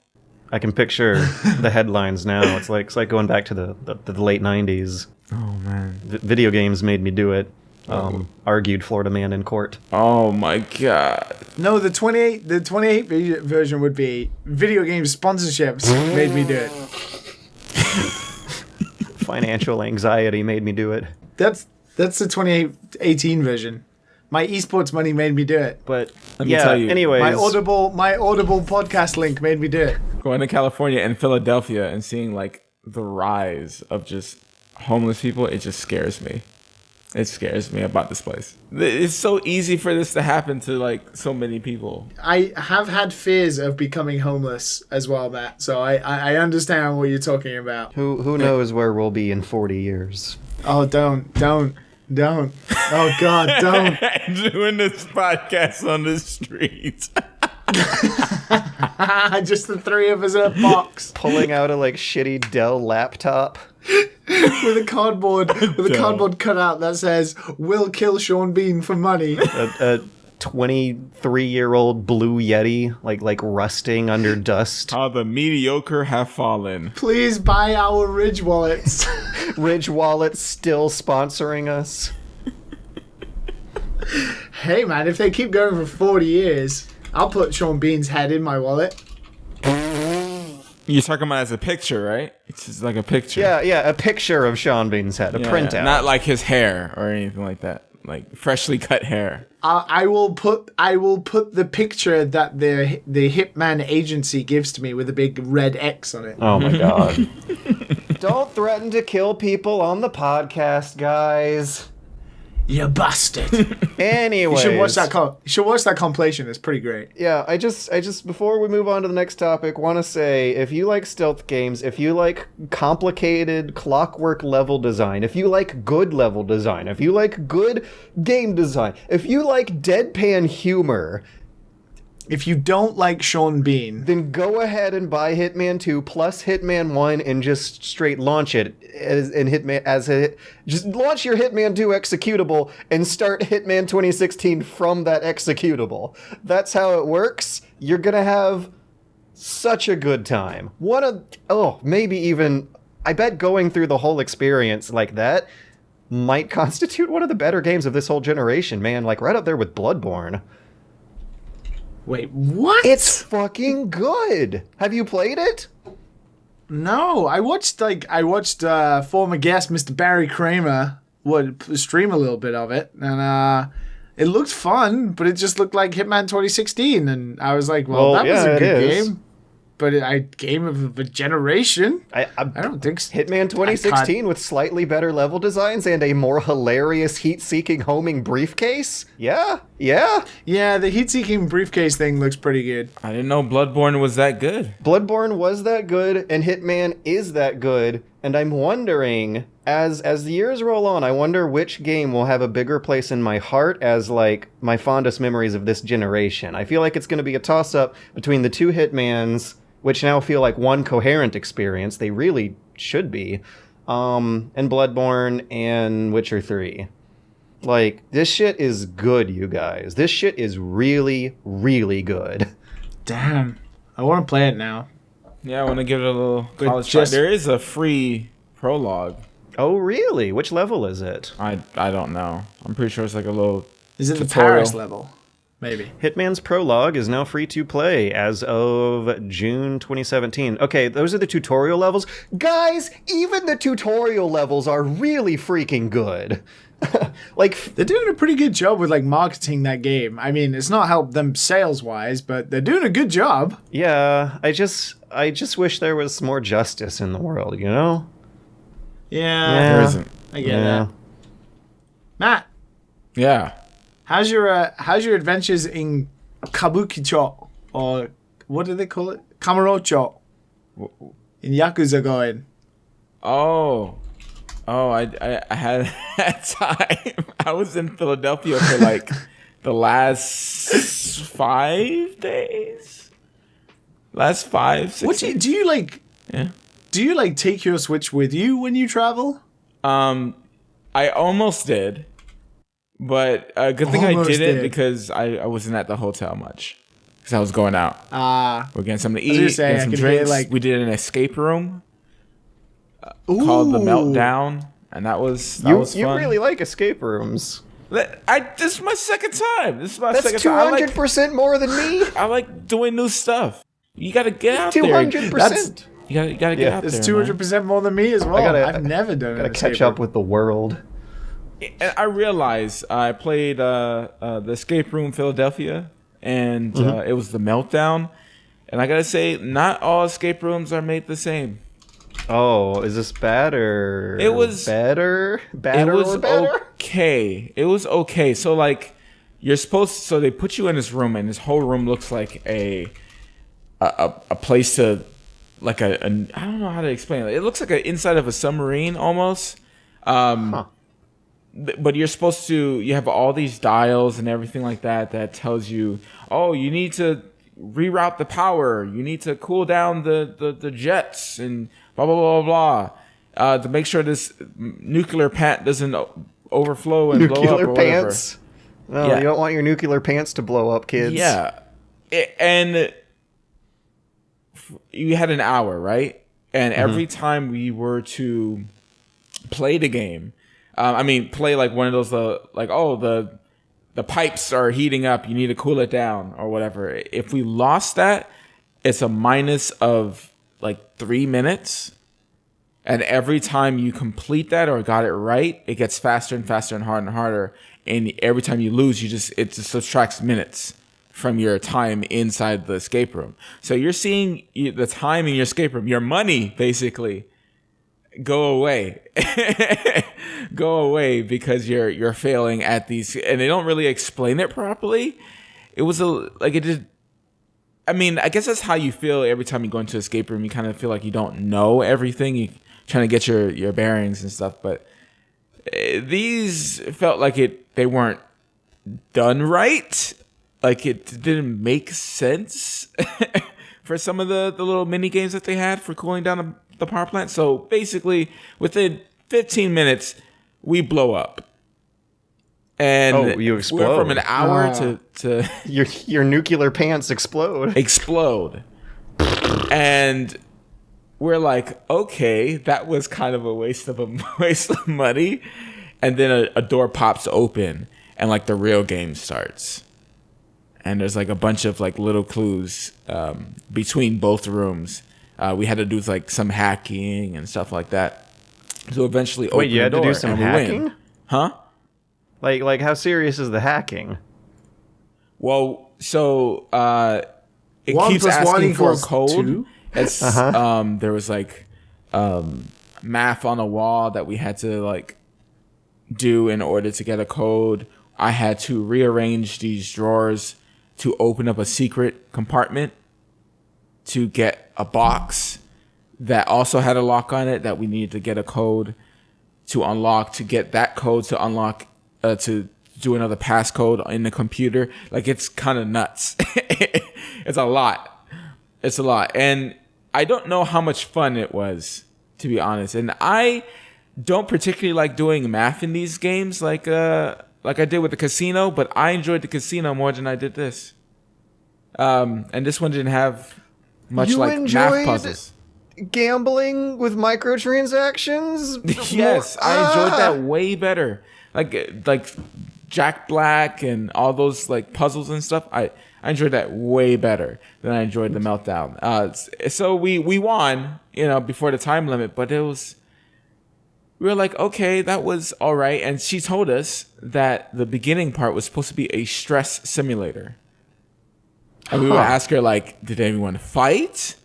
B: I can picture the headlines now. It's like going back to the late 90s.
A: Oh man.
B: Video games made me do it. Argued Florida man in court.
A: Oh my god.
C: No, the 28 version would be video game sponsorships made me do it.
B: Financial anxiety made me do it.
C: That's the 2018 version. My esports money made me do it.
B: But
A: Let me tell you,
B: anyways.
C: My Audible podcast link made me do it.
A: going to California and Philadelphia and seeing like the rise of just homeless people, it just scares me. It scares me about this place. It's so easy for this to happen to like so many people.
C: I have had fears of becoming homeless as well, Matt. So I understand what you're talking about.
B: Who knows where we'll be in 40 years?
C: Oh, don't. Oh God, don't.
A: Doing this podcast on the streets.
C: Just the three of us in a box.
B: Pulling out a like shitty Dell laptop.
C: with a cardboard cutout that says "Will kill Sean Bean for money."
B: A 23-year-old blue Yeti, like rusting under dust.
A: How the mediocre have fallen.
C: Please buy our Ridge wallets.
B: Ridge Wallet still sponsoring us.
C: Hey man, if they keep going for 40 years, I'll put Sean Bean's head in my wallet.
A: You're talking about as a picture, right? It's just like a picture.
B: Yeah, a picture of Sean Bean's head, a printout.
A: Not like his hair or anything like that. Like freshly cut hair.
C: I will put the picture that the Hitman agency gives to me with a big red X on it.
B: Oh my god. Don't threaten to kill people on the podcast, guys.
C: You bastard.
B: Anyways.
C: You should watch that compilation. It's pretty great.
B: Yeah, I just before we move on to the next topic, want to say if you like stealth games, if you like complicated clockwork level design, if you like good level design, if you like good game design, if you like deadpan humor,
C: if you don't like Sean Bean,
B: then go ahead and buy Hitman 2 plus Hitman 1 and just straight launch it just launch your Hitman 2 executable and start Hitman 2016 from that executable. That's how it works. You're gonna have such a good time. Maybe even, I bet going through the whole experience like that might constitute one of the better games of this whole generation, man. Like right up there with Bloodborne.
C: Wait, what?
B: It's fucking good. Have you played it?
C: No, I watched former guest Mr. Barry Kramer stream a little bit of it, and it looked fun, but it just looked like Hitman 2016, and I was like, well that was a good game. game of a generation. I don't think so.
B: Hitman 2016 with slightly better level designs and a more hilarious heat-seeking homing briefcase? Yeah.
C: Yeah, the heat-seeking briefcase thing looks pretty good.
A: I didn't know Bloodborne was that good.
B: Bloodborne was that good, and Hitman is that good, and I'm wondering, as the years roll on, I wonder which game will have a bigger place in my heart as, like, my fondest memories of this generation. I feel like it's going to be a toss-up between the two Hitmans, which now feel like one coherent experience. They really should be. And Bloodborne and Witcher 3. Like, this shit is good, you guys. This shit is really, really good.
C: Damn. I want to play it now.
A: Yeah, I want to give it a little college try. There is a free prologue.
B: Oh, really? Which level is it?
A: I don't know. I'm pretty sure it's like a little
C: Is it
A: tutorial.
C: The Paris level? Maybe.
B: Hitman's prologue is now free to play as of June 2017. Okay, those are the tutorial levels. Guys, even the tutorial levels are really freaking good. Like,
C: they're doing a pretty good job with like marketing that game. I mean, it's not helped them sales wise, but they're doing a good job.
B: Yeah, I just wish there was more justice in the world, you know?
C: Yeah.
A: There isn't.
C: I get that. Matt.
A: Yeah.
C: How's your adventures in Kabukicho, or what do they call it? Kamurocho in Yakuza going?
A: I had time. I was in Philadelphia for like the last 5 days. Last 5, 6 days.
C: Do you like?
A: Yeah.
C: Do you like take your Switch with you when you travel?
A: I almost did. But a good thing I didn't because I wasn't at the hotel much. Because I was going out. We're getting something to eat, getting some drinks. We did an escape room called the Meltdown. And that was fun.
B: You really like escape rooms.
A: This is my second time.
B: That's 200% more than me.
A: I like doing new stuff. You got to get out
B: 200%.
A: You gotta get out there.
C: It's 200% more than me as well. I've never done it.
B: Gotta catch up with the world.
A: And I realized I played the escape room Philadelphia, and it was the Meltdown. And I gotta say, not all escape rooms are made the same.
B: Oh, is this bad or
A: it was
B: better?
A: It was okay. It was okay. So like, so they put you in this room, and this whole room looks like a place to, like I don't know how to explain it. It looks like an inside of a submarine almost. But you're supposed to, you have all these dials and everything like that tells you, oh, you need to reroute the power. You need to cool down the jets and blah, blah, blah, blah, to make sure this nuclear pant doesn't overflow and blow up or whatever.
B: Pants? No, yeah. You don't want your nuclear pants to blow up, kids.
A: Yeah. And you had an hour, right? And every time we were to play the game, play like one of those, the pipes are heating up, you need to cool it down or whatever. If we lost that, it's a minus of like 3 minutes. And every time you complete that or got it right, it gets faster and faster and harder and harder. And every time you lose, it just subtracts minutes from your time inside the escape room. So you're seeing the time in your escape room, your money basically, go away. Because you're failing at these, and they don't really explain it properly. It was I guess that's how you feel every time you go into an escape room. You kind of feel like you don't know everything. You're trying to get your bearings and stuff, but these felt like they weren't done right. Like it didn't make sense for some of the little mini games that they had for cooling down the power plant. So basically, within 15 minutes, we blow up. And
B: you explode.
A: From an hour to
B: your nuclear pants explode.
A: And we're like, okay, that was kind of a waste of money. And then a door pops open, and like the real game starts. And there's like a bunch of like little clues between both rooms. We had to do like some hacking and stuff like that. So eventually,
B: wait, you had to do some hacking?
A: Huh?
B: Like how serious is the hacking?
A: Well, so it
C: 1
A: keeps
C: + 1
A: asking for a
C: =
A: code.
C: 2?
A: It's there was like math on a wall that we had to like do in order to get a code. I had to rearrange these drawers to open up a secret compartment to get a box that also had a lock on it that we needed to get a code to unlock, to get that code to unlock, to do another passcode in the computer. Like, it's kind of nuts. It's a lot. It's a lot. And I don't know how much fun it was, to be honest. And I don't particularly like doing math in these games like I did with the casino, but I enjoyed the casino more than I did this. And this one didn't have much math puzzles.
B: Gambling with microtransactions?
A: Yes, I enjoyed that way better. Like Jack Black and all those like puzzles and stuff. I enjoyed that way better than I enjoyed the Meltdown. So we won, before the time limit, but we were like, okay, that was all right. And she told us that the beginning part was supposed to be a stress simulator. And we would ask her, like, did anyone fight?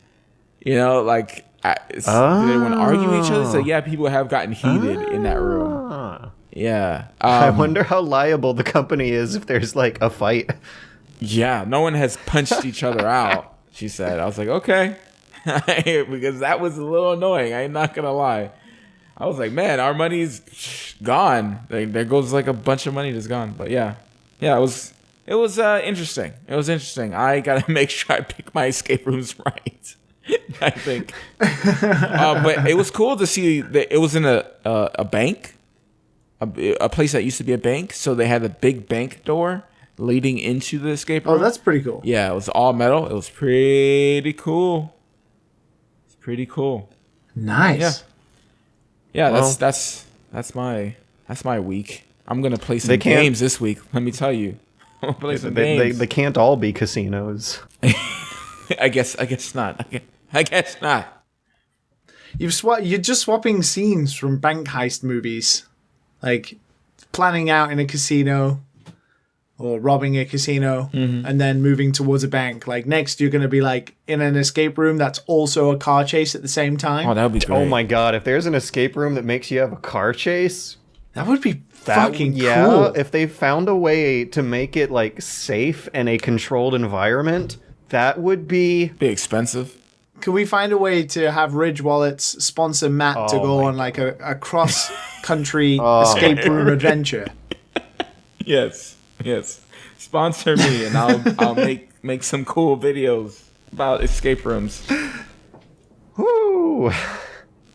A: Did anyone argue with each other? So, yeah, people have gotten heated in that room. Yeah.
B: I wonder how liable the company is if there's, like, a fight.
A: Yeah, no one has punched each other out, she said. I was like, okay. Because that was a little annoying. I'm not going to lie. I was like, man, our money's gone. There goes, like, a bunch of money that's gone. But, yeah, it was interesting. It was interesting. I got to make sure I pick my escape rooms right. I think. But it was cool to see that it was in a bank, a place that used to be a bank. So they had a big bank door leading into the escape room.
C: Oh, that's pretty cool.
A: Yeah, it was all metal. It was pretty cool. It's pretty cool.
C: Nice.
A: Yeah, that's my week. I'm gonna play some games this week. Let me tell you. I'm gonna play some games.
B: They can't all be casinos.
A: I guess not. I guess not.
C: You're just swapping scenes from bank heist movies, like planning out in a casino or robbing a casino and then moving towards a bank. Like next, you're going to be like in an escape room that's also a car chase at the same time.
A: Oh, that would be great.
B: Oh my god, if there's an escape room that makes you have a car chase,
C: that would be fucking cool.
B: Yeah, if they found a way to make it like safe and a controlled environment, that would be
A: expensive.
C: Can we find a way to have Ridge Wallets sponsor Matt to go on like a cross-country escape room adventure?
A: Yes. Sponsor me, and I'll make some cool videos about escape rooms.
B: Woo!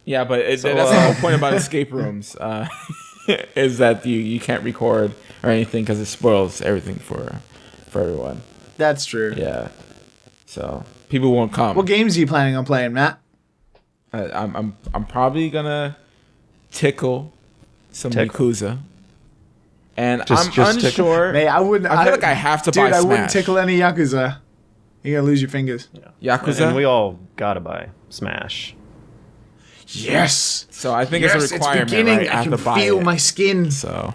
A: Yeah, but that's the whole point about escape rooms is that you can't record or anything because it spoils everything for everyone.
C: That's true.
A: Yeah. So people won't come.
C: What games are you planning on playing, Matt?
A: I'm probably gonna tickle some Yakuza. And I'm unsure.
C: Hey, I feel
A: like I have to buy Smash.
C: Dude, I wouldn't tickle any Yakuza. You're going to lose your fingers.
B: Yeah.
A: Yakuza?
B: And we all got to buy Smash.
C: Yes!
A: So I think it's a requirement,
C: it's beginning.
A: right?
C: I can feel my skin.
A: So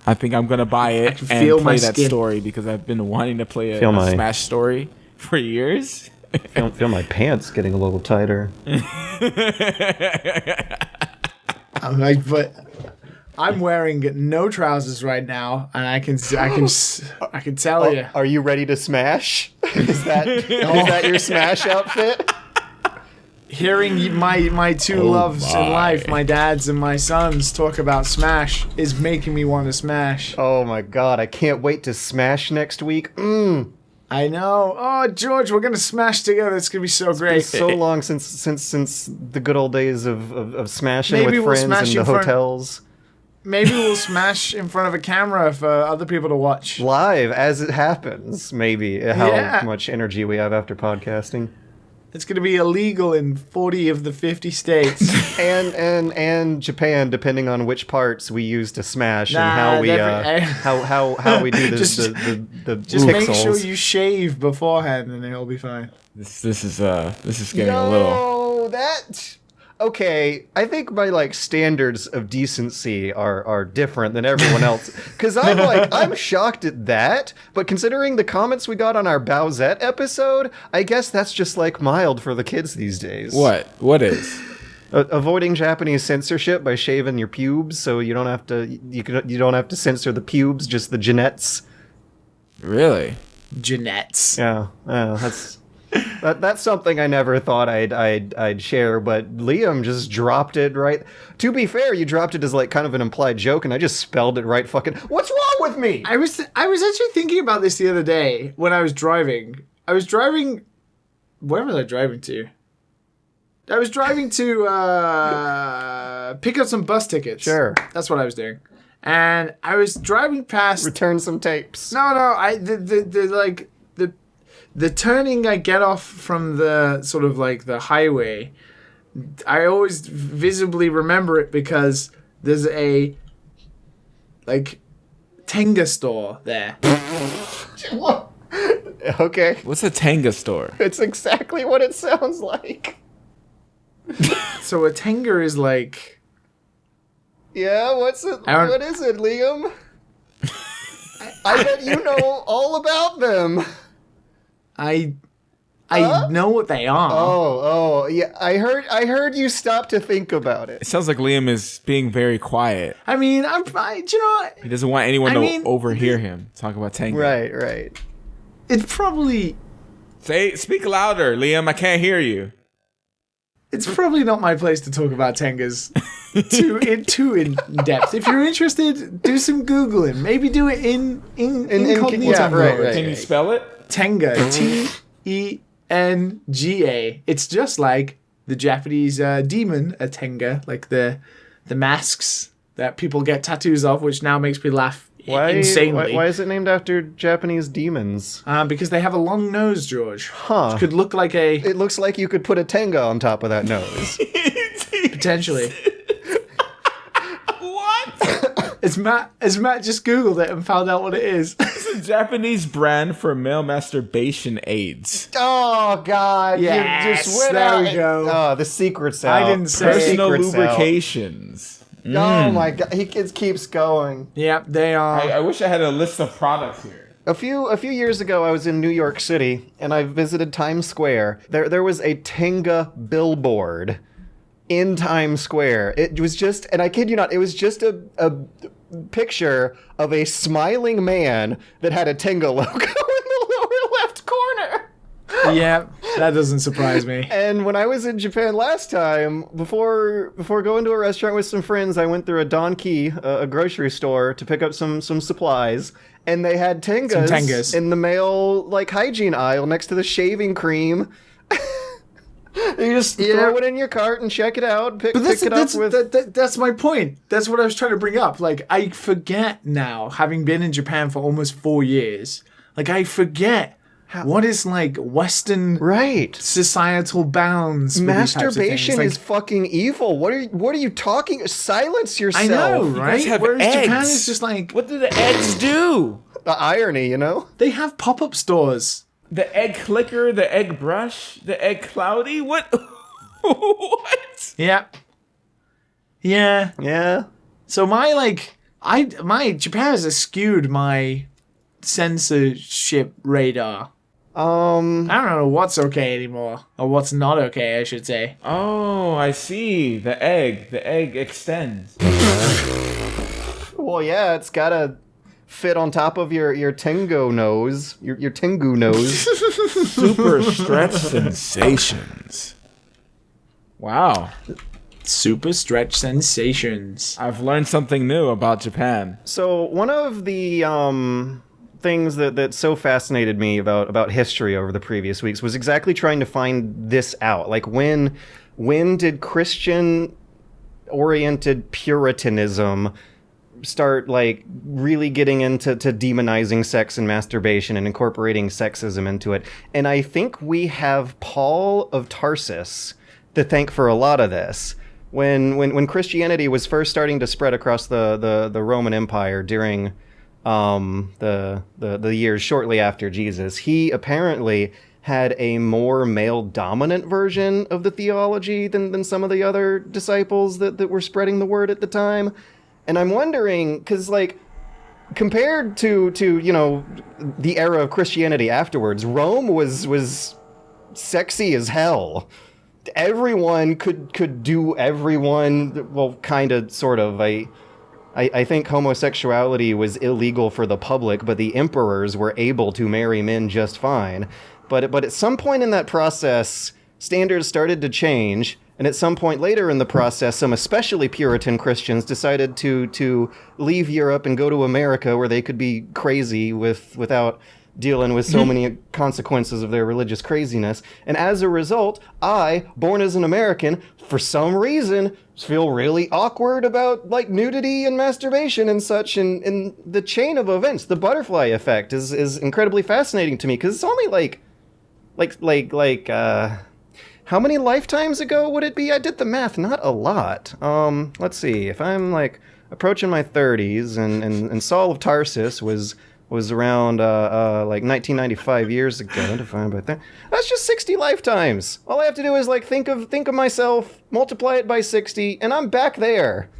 A: I think I'm going to buy it and play that story because I've been wanting to play a Smash story for years.
B: Feel my pants getting a little tighter.
C: I'm like, but I'm wearing no trousers right now, and I can tell you.
B: Are you ready to smash? Is that your Smash outfit?
C: Hearing my two loves in life, my dad's and my son's, talk about Smash is making me want to smash.
B: Oh my god, I can't wait to smash next week.
C: I know. Oh, George, we're gonna smash together. It's gonna be so great.
B: It's been so long since the good old days of smashing with friends in the hotels.
C: Maybe we'll smash in front of a camera for other people to watch.
B: Live, as it happens, maybe. How much energy we have after podcasting.
C: It's going to be illegal in 40 of the 50 states.
B: and Japan, depending on which parts we use to smash and how we do the
C: just
B: pixels.
C: Make sure you shave beforehand and it'll be fine.
A: This is getting a little.
B: okay, I think my like standards of decency are different than everyone else. Because I'm shocked at that. But considering the comments we got on our Bowsette episode, I guess that's just like mild for the kids these days.
A: What? What is?
B: Avoiding Japanese censorship by shaving your pubes, so you don't have to you don't have to censor the pubes, just the Jeanettes.
A: Really?
C: Jeanettes.
B: Yeah, that's something I never thought I'd share, but Liam just dropped it right. To be fair, you dropped it as like kind of an implied joke, and I just spelled it right. Fucking, what's wrong with me?
C: I was actually thinking about this the other day when I was driving. Where was I driving to? I was driving to pick up some bus tickets.
B: Sure,
C: that's what I was doing, and I was driving past.
B: Return some tapes.
C: No, the turning I get off from the sort of like the highway, I always visibly remember it because there's a like Tenga store there.
B: What? Okay.
A: What's a Tenga store?
B: It's exactly what it sounds like.
C: So a Tenga is like...
B: Yeah, what is it, Liam? I bet you know all about them.
C: I know what they are.
B: Oh, yeah. I heard you stop to think about it.
A: It sounds like Liam is being very quiet.
C: I mean, do you know what?
A: He doesn't want anyone to overhear him talk about Tenga.
B: Right.
C: It's probably...
A: Speak louder, Liam. I can't hear you.
C: It's probably not my place to talk about Tengas too in depth. If you're interested, do some Googling. Maybe do it in incognito.
B: Yeah, right.
A: Can you spell it?
C: Tenga. Tenga. It's just like the Japanese demon, a Tenga, like the masks that people get tattoos of, which now makes me laugh insanely.
B: Why is it named after Japanese demons?
C: Because they have a long nose, George.
B: Huh.
C: Which could look like a...
B: It looks like you could put a Tenga on top of that nose.
C: Potentially.
A: What?
C: As Matt just Googled it and found out what it is.
A: It's a Japanese brand for male masturbation aids.
B: Oh, God.
C: Yes,
B: you just went
C: there
B: out.
C: we go.
B: Oh, the secret's out.
C: I didn't say
A: Personal
B: Secret's out.
A: lubrications.
B: Oh, my God. He keeps going.
C: Yeah, they are.
A: I wish I had a list of products here.
B: A few years ago, I was in New York City, and I visited Times Square. There was a Tenga billboard in Times Square. It was just, and I kid you not, it was just a picture of a smiling man that had a Tenga logo in the lower left corner.
C: Yeah, that doesn't surprise me.
B: And when I was in Japan last time, before going to a restaurant with some friends, I went through a Donkey, a grocery store, to pick up some supplies, and they had Tengas in the male like hygiene aisle next to the shaving cream. You just throw it in your cart and check it out.
C: That's my point. That's what I was trying to bring up. Like, I forget now, having been in Japan for almost 4 years. Like, I forget what is like Western societal bounds.
B: Masturbation
C: like,
B: is fucking evil. What are you talking? Silence yourself.
C: I know, right?
A: Whereas
C: Japan is just like,
A: what do the eggs do?
B: The irony, you know?
C: They have pop-up stores.
A: The egg clicker, the egg brush, the egg cloudy. What? What?
C: Yeah. So my Japan has skewed my censorship radar. I don't know what's okay anymore, or what's not okay, I should say.
A: Oh, I see. The egg extends.
B: Well, yeah, it's gotta fit on top of your Tengu nose, your Tengu nose.
A: Super stretch sensations. Wow.
C: Super stretch sensations.
A: I've learned something new about Japan.
B: So one of the things that so fascinated me about history over the previous weeks was exactly trying to find this out. Like, when did Christian-oriented puritanism start like really getting into demonizing sex and masturbation and incorporating sexism into it? And I think we have Paul of Tarsus to thank for a lot of this. When Christianity was first starting to spread across the Roman Empire during the years shortly after Jesus, he apparently had a more male-dominant version of the theology than some of the other disciples that were spreading the word at the time. And I'm wondering, because, like, compared to the era of Christianity afterwards, Rome was sexy as hell. Everyone could do everyone, well, kind of, sort of. I think homosexuality was illegal for the public, but the emperors were able to marry men just fine. But at some point in that process, standards started to change, and at some point later in the process, some especially Puritan Christians decided to leave Europe and go to America, where they could be crazy without dealing with so many consequences of their religious craziness. And as a result, I, born as an American, for some reason, feel really awkward about, like, nudity and masturbation and such. And the chain of events, the butterfly effect, is incredibly fascinating to me, because it's only how many lifetimes ago would it be? I did the math, not a lot. Let's see, if I'm, like, approaching my 30s, and Saul of Tarsus was around like 1995 years ago, defined by that. That's just 60 lifetimes. All I have to do is, like, think of myself, multiply it by 60, and I'm back there.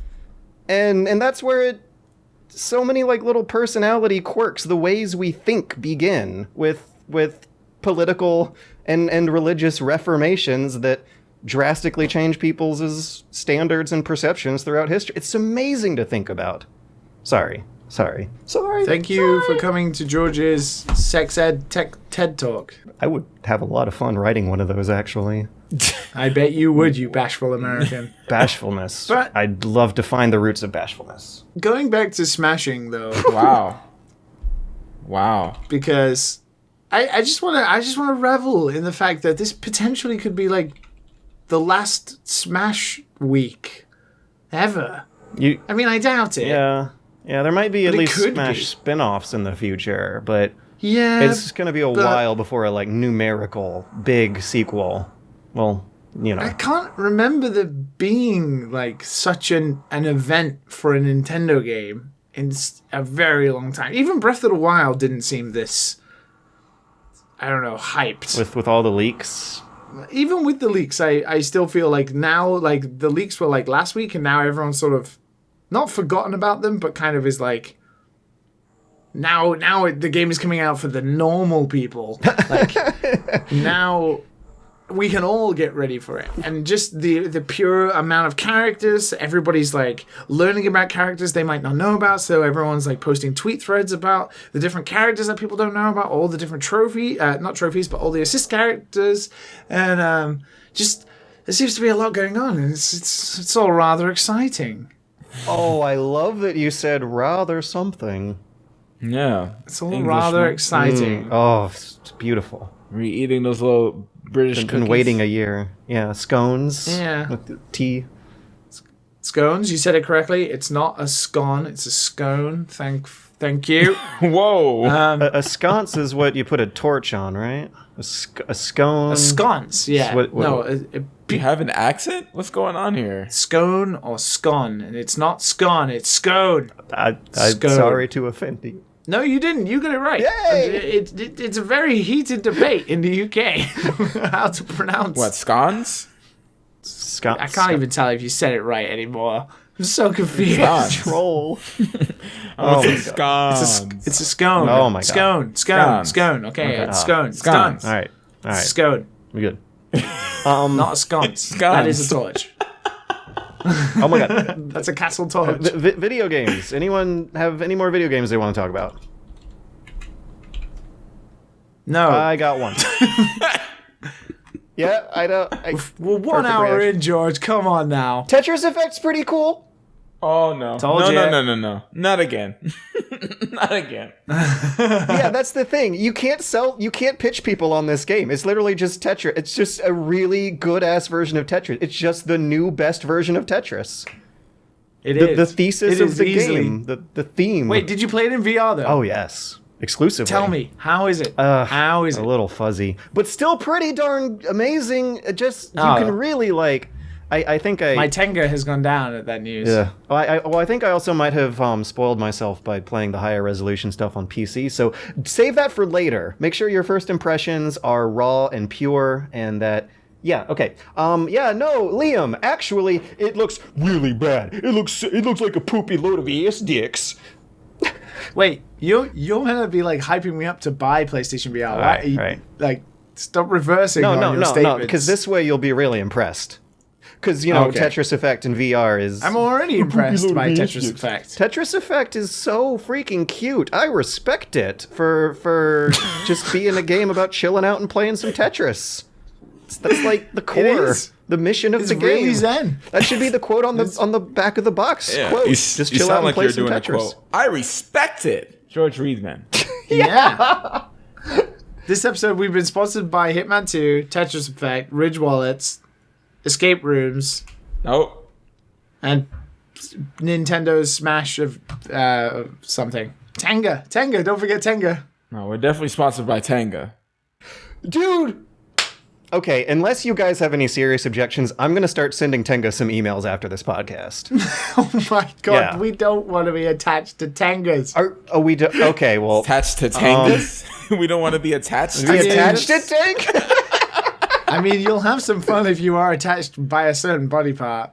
B: And that's where so many, like, little personality quirks, the ways we think, begin with political and religious reformations that drastically change people's standards and perceptions throughout history. It's amazing to think about. Sorry.
C: Thank you for coming to George's Sex Ed TED Talk.
B: I would have a lot of fun writing one of those, actually.
C: I bet you would, you bashful American.
B: Bashfulness.
C: But
B: I'd love to find the roots of bashfulness.
C: Going back to smashing, though.
A: Wow.
C: Because I just want to revel in the fact that this potentially could be, like, the last Smash week ever. I mean, I doubt it.
B: Yeah, there might be at least Smash spin-offs in the future, but
C: yeah,
B: it's going to be a while before a, like, numerical big sequel. Well,
C: I can't remember there being, like, such an event for a Nintendo game in a very long time. Even Breath of the Wild didn't seem this, I don't know, hyped.
B: With all the leaks?
C: Even with the leaks, I still feel like now, like, the leaks were, like, last week, and now everyone's sort of not forgotten about them, but kind of is like, now the game is coming out for the normal people. Like, now we can all get ready for it. And just the pure amount of characters, everybody's, like, learning about characters they might not know about, so everyone's, like, posting tweet threads about the different characters that people don't know about, all the different not trophies, but all the assist characters, and just, there seems to be a lot going on, and it's all rather exciting.
B: Oh, I love that you said rather something.
A: Yeah.
C: It's all rather exciting.
B: Oh, it's beautiful.
A: Were you eating those little British cookies?
B: Been waiting a year. Yeah, scones.
C: Yeah.
B: With tea.
C: Scones, you said it correctly. It's not a scone, it's a scone. Thank you.
A: Whoa.
B: A sconce is what you put a torch on, right? A scone.
C: A sconce, yeah.
A: You have an accent? What's going on here?
C: Scone or scone. And it's not scone, it's scone.
B: I'm sorry to offend you.
C: No, you didn't. You got it right.
B: Yay!
C: It's a very heated debate in the UK how to pronounce.
A: What, scones?
C: I can't even tell if you said it right anymore. I'm so confused.
B: Troll.
A: It's a scone.
C: It's a scone.
B: Oh my
C: god. Scone. Okay, it's scone.
B: Scones. All right.
C: Scone.
B: We're good.
C: Not a sconce. That is a torch.
B: Oh my god.
C: That's a castle torch.
B: Video games. Anyone have any more video games they want to talk about?
C: No.
B: I got one. Yeah, I don't.
C: Well, 1 hour in, George. Come on now.
B: Tetris Effect's pretty cool.
A: Oh no! No! Not again! Not again!
B: Yeah, that's the thing. You can't pitch people on this game. It's literally just Tetris. It's just a really good ass version of Tetris. It's just the new best version of Tetris.
C: It is.
B: The thesis of the game. The theme.
C: Wait, did you play it in VR though?
B: Oh yes. Exclusively.
C: Tell me, how is it? How is it?
B: A little fuzzy, but still pretty darn amazing. You can really, like, I think
C: My Tenga has gone down at that news.
B: Yeah. I think I also might have spoiled myself by playing the higher resolution stuff on PC. So save that for later. Make sure your first impressions are raw and pure, and that. Yeah. Okay. Liam. Actually, it looks really bad. It looks like a poopy load of ass dicks.
C: Wait, you're gonna be like hyping me up to buy PlayStation VR?
B: Right.
C: Like, stop reversing. No.
B: Because this way you'll be really impressed. Because Tetris Effect in VR is.
C: I'm already impressed by Tetris Effect.
B: Tetris Effect is so freaking cute. I respect it for just being a game about chilling out and playing some Tetris. That's like the core, the mission of the game.
C: It's really zen.
B: That should be the quote on the back of the box.
A: Yeah.
B: Quote,
A: just chill out and play some Tetris. I respect it. George Reedman.
C: Yeah. This episode, we've been sponsored by Hitman 2, Tetris Effect, Ridge Wallets, Escape Rooms.
A: Nope.
C: And Nintendo's Smash of something. Tenga. Don't forget Tenga.
A: No, we're definitely sponsored by Tenga.
B: Dude! Okay, unless you guys have any serious objections, I'm going to start sending Tenga some emails after this podcast.
C: Oh my god, We don't want to be attached to Tengas.
B: Okay, well...
A: Attached to Tengas? We don't want to be attached to
B: attached to Tenga?
C: I mean, you'll have some fun if you are attached by a certain body part.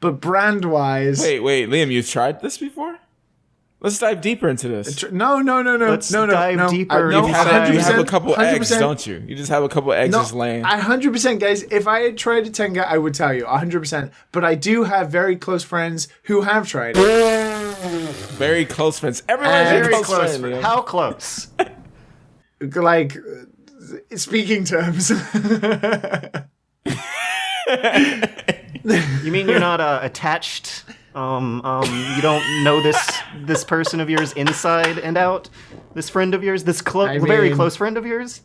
C: But brand-wise...
A: Wait, Liam, you've tried this before? Let's dive deeper into this.
C: No.
B: Let's dive deeper.
A: You have a couple eggs, don't you? You just have a couple eggs just laying.
C: 100%, guys. If I had tried a Tenga, I would tell you. 100%. But I do have very close friends who have tried it.
A: Very close friends. Everyone's very close friends.
B: How close?
C: Like, speaking terms.
B: You mean you're not attached? You don't know this person of yours inside and out? This friend of yours? This very close friend of yours?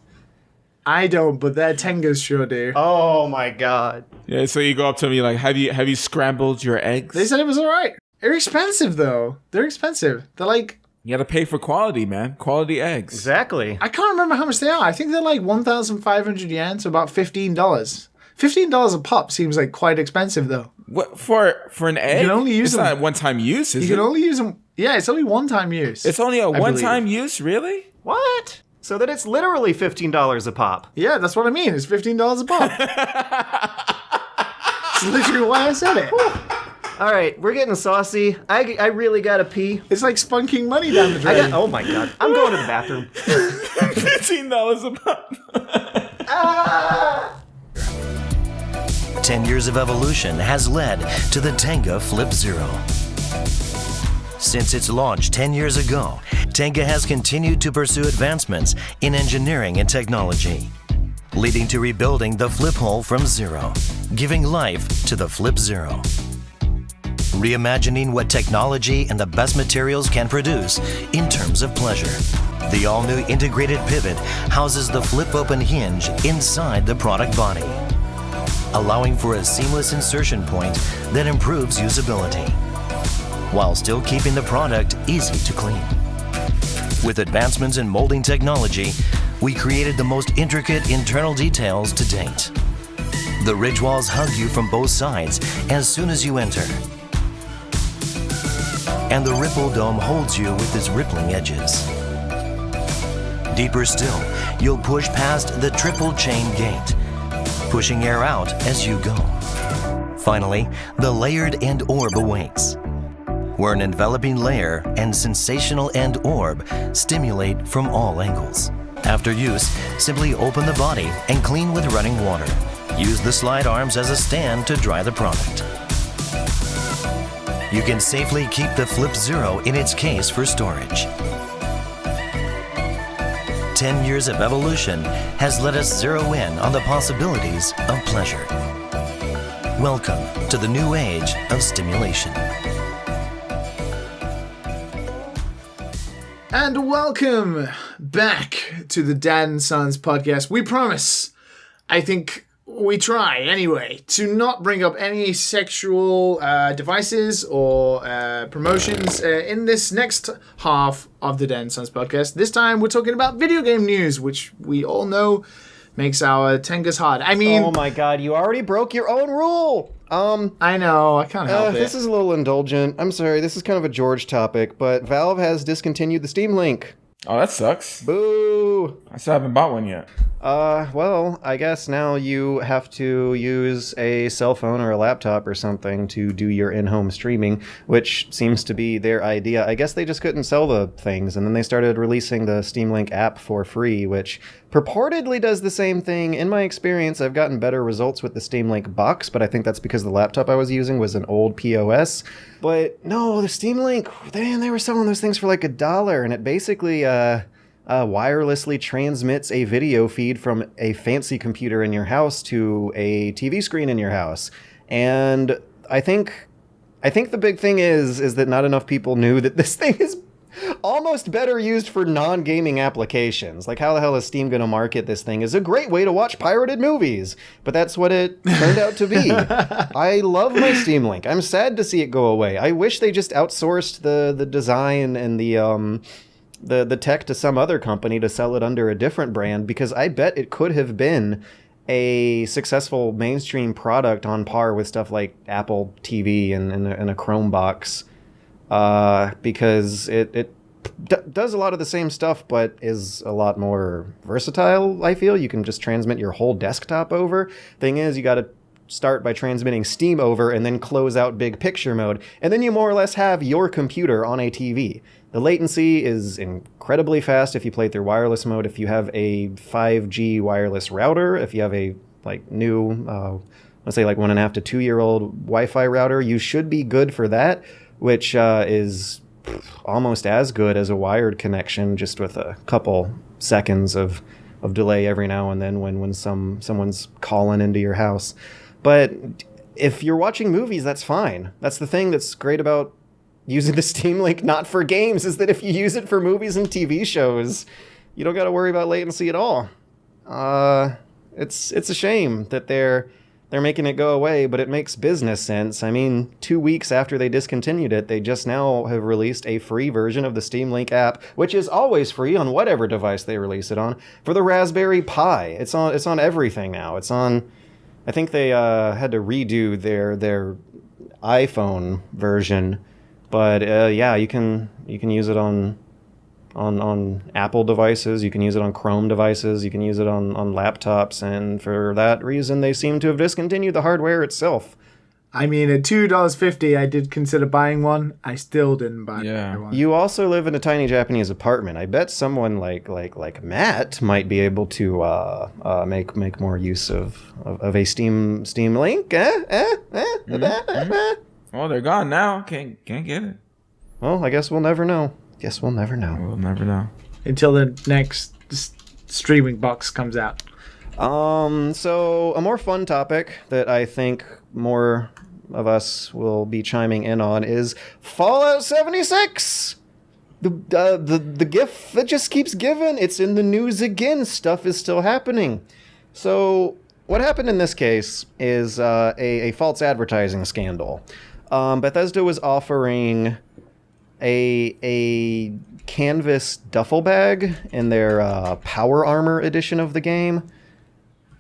C: I don't, but their Tengas sure do.
B: Oh my god.
A: Yeah, so you go up to me like, have you scrambled your eggs?
C: They said it was alright. They're expensive though. They're like...
A: You gotta pay for quality, man. Quality eggs.
B: Exactly.
C: I can't remember how much they are. I think they're like 1,500 yen, so about $15. $15 a pop seems like quite expensive though.
A: What for an egg?
C: You can only use
A: it's
C: them.
A: not one-time use, is it?
C: You can only use them. Yeah, it's only one-time use.
A: It's only a one-time use, really?
B: What? So that it's literally $15 a pop.
C: Yeah, that's what I mean. It's $15 a pop. That's literally why I said it.
B: All right, we're getting saucy. I really gotta pee.
C: It's like spunking money down the drain.
B: Oh my god, I'm going to the bathroom.
A: $15 a pop.
D: 10 years of evolution has led to the Tenga Flip Zero. Since its launch 10 years ago, Tenga has continued to pursue advancements in engineering and technology, leading to rebuilding the flip hole from zero, giving life to the Flip Zero. Reimagining what technology and the best materials can produce in terms of pleasure. The all-new integrated pivot houses the flip-open hinge inside the product body, allowing for a seamless insertion point that improves usability, while still keeping the product easy to clean. With advancements in molding technology, we created the most intricate internal details to date. The ridge walls hug you from both sides as soon as you enter, and the ripple dome holds you with its rippling edges. Deeper still, you'll push past the triple chain gate, pushing air out as you go. Finally, the layered end orb awaits, where an enveloping layer and sensational end orb stimulate from all angles. After use, simply open the body and clean with running water. Use the slide arms as a stand to dry the product. You can safely keep the Flip Zero in its case for storage. 10 years of evolution has let us zero in on the possibilities of pleasure. Welcome to the new age of stimulation.
C: And welcome back to the Dad and Sons podcast. We promise, I think we try anyway, to not bring up any sexual devices or promotions in this next half of the Dad and Sons podcast. This time we're talking about video game news, which we all know makes our Tengas hard. I mean,
B: Oh my god, you already broke your own rule!
C: I know, I can't help it.
B: This is a little indulgent. I'm sorry, this is kind of a George topic, but Valve has discontinued the Steam Link.
A: Oh, that sucks.
B: Boo!
A: I still haven't bought one yet.
B: Well, I guess now you have to use a cell phone or a laptop or something to do your in-home streaming, which seems to be their idea. I guess they just couldn't sell the things, and then they started releasing the Steam Link app for free, which purportedly does the same thing. In my experience, I've gotten better results with the Steam Link box, but I think that's because the laptop I was using was an old POS. But no, the Steam Link, man, they were selling those things for like $1, and it basically, wirelessly transmits a video feed from a fancy computer in your house to a TV screen in your house. And I think the big thing is that not enough people knew that this thing is almost better used for non-gaming applications. Like, how the hell is Steam going to market this thing as a great way to watch pirated movies? But that's what it turned out to be. I love my Steam Link. I'm sad to see it go away. I wish they just outsourced the design and the tech to some other company to sell it under a different brand, because I bet it could have been a successful mainstream product on par with stuff like Apple TV and a Chromebox, because it does a lot of the same stuff, but is a lot more versatile, I feel. You can just transmit your whole desktop over. Thing is, you got to start by transmitting Steam over and then close out big picture mode, and then you more or less have your computer on a TV. The latency is incredibly fast if you play through wireless mode. If you have a 5G wireless router, if you have a new, let's say 1.5 to 2 year old Wi-Fi router, you should be good for that, which is almost as good as a wired connection, just with a couple seconds of delay every now and then when someone's calling into your house. But if you're watching movies, that's fine. That's the thing that's great about using the Steam Link not for games, is that if you use it for movies and TV shows, you don't got to worry about latency at all. It's a shame that they're making it go away, but it makes business sense. I mean, 2 weeks after they discontinued it, they just now have released a free version of the Steam Link app, which is always free on whatever device they release it on, for the Raspberry Pi. It's on everything now. It's on, I think they had to redo their iPhone version. But yeah, you can use it on Apple devices. You can use it on Chrome devices. You can use it on laptops. And for that reason, they seem to have discontinued the hardware itself.
C: I mean, at $2.50, I did consider buying one. I still didn't buy one.
B: You also live in a tiny Japanese apartment. I bet someone like Matt might be able to make more use of a Steam Link.
A: Well, they're gone now. Can't get it.
B: Well, I guess we'll never know.
A: We'll never know.
C: Until the next streaming box comes out.
B: So a more fun topic that I think more of us will be chiming in on is Fallout 76. The gift that just keeps giving. It's in the news again. Stuff is still happening. So what happened in this case is a false advertising scandal. Bethesda was offering a canvas duffel bag in their Power Armor edition of the game.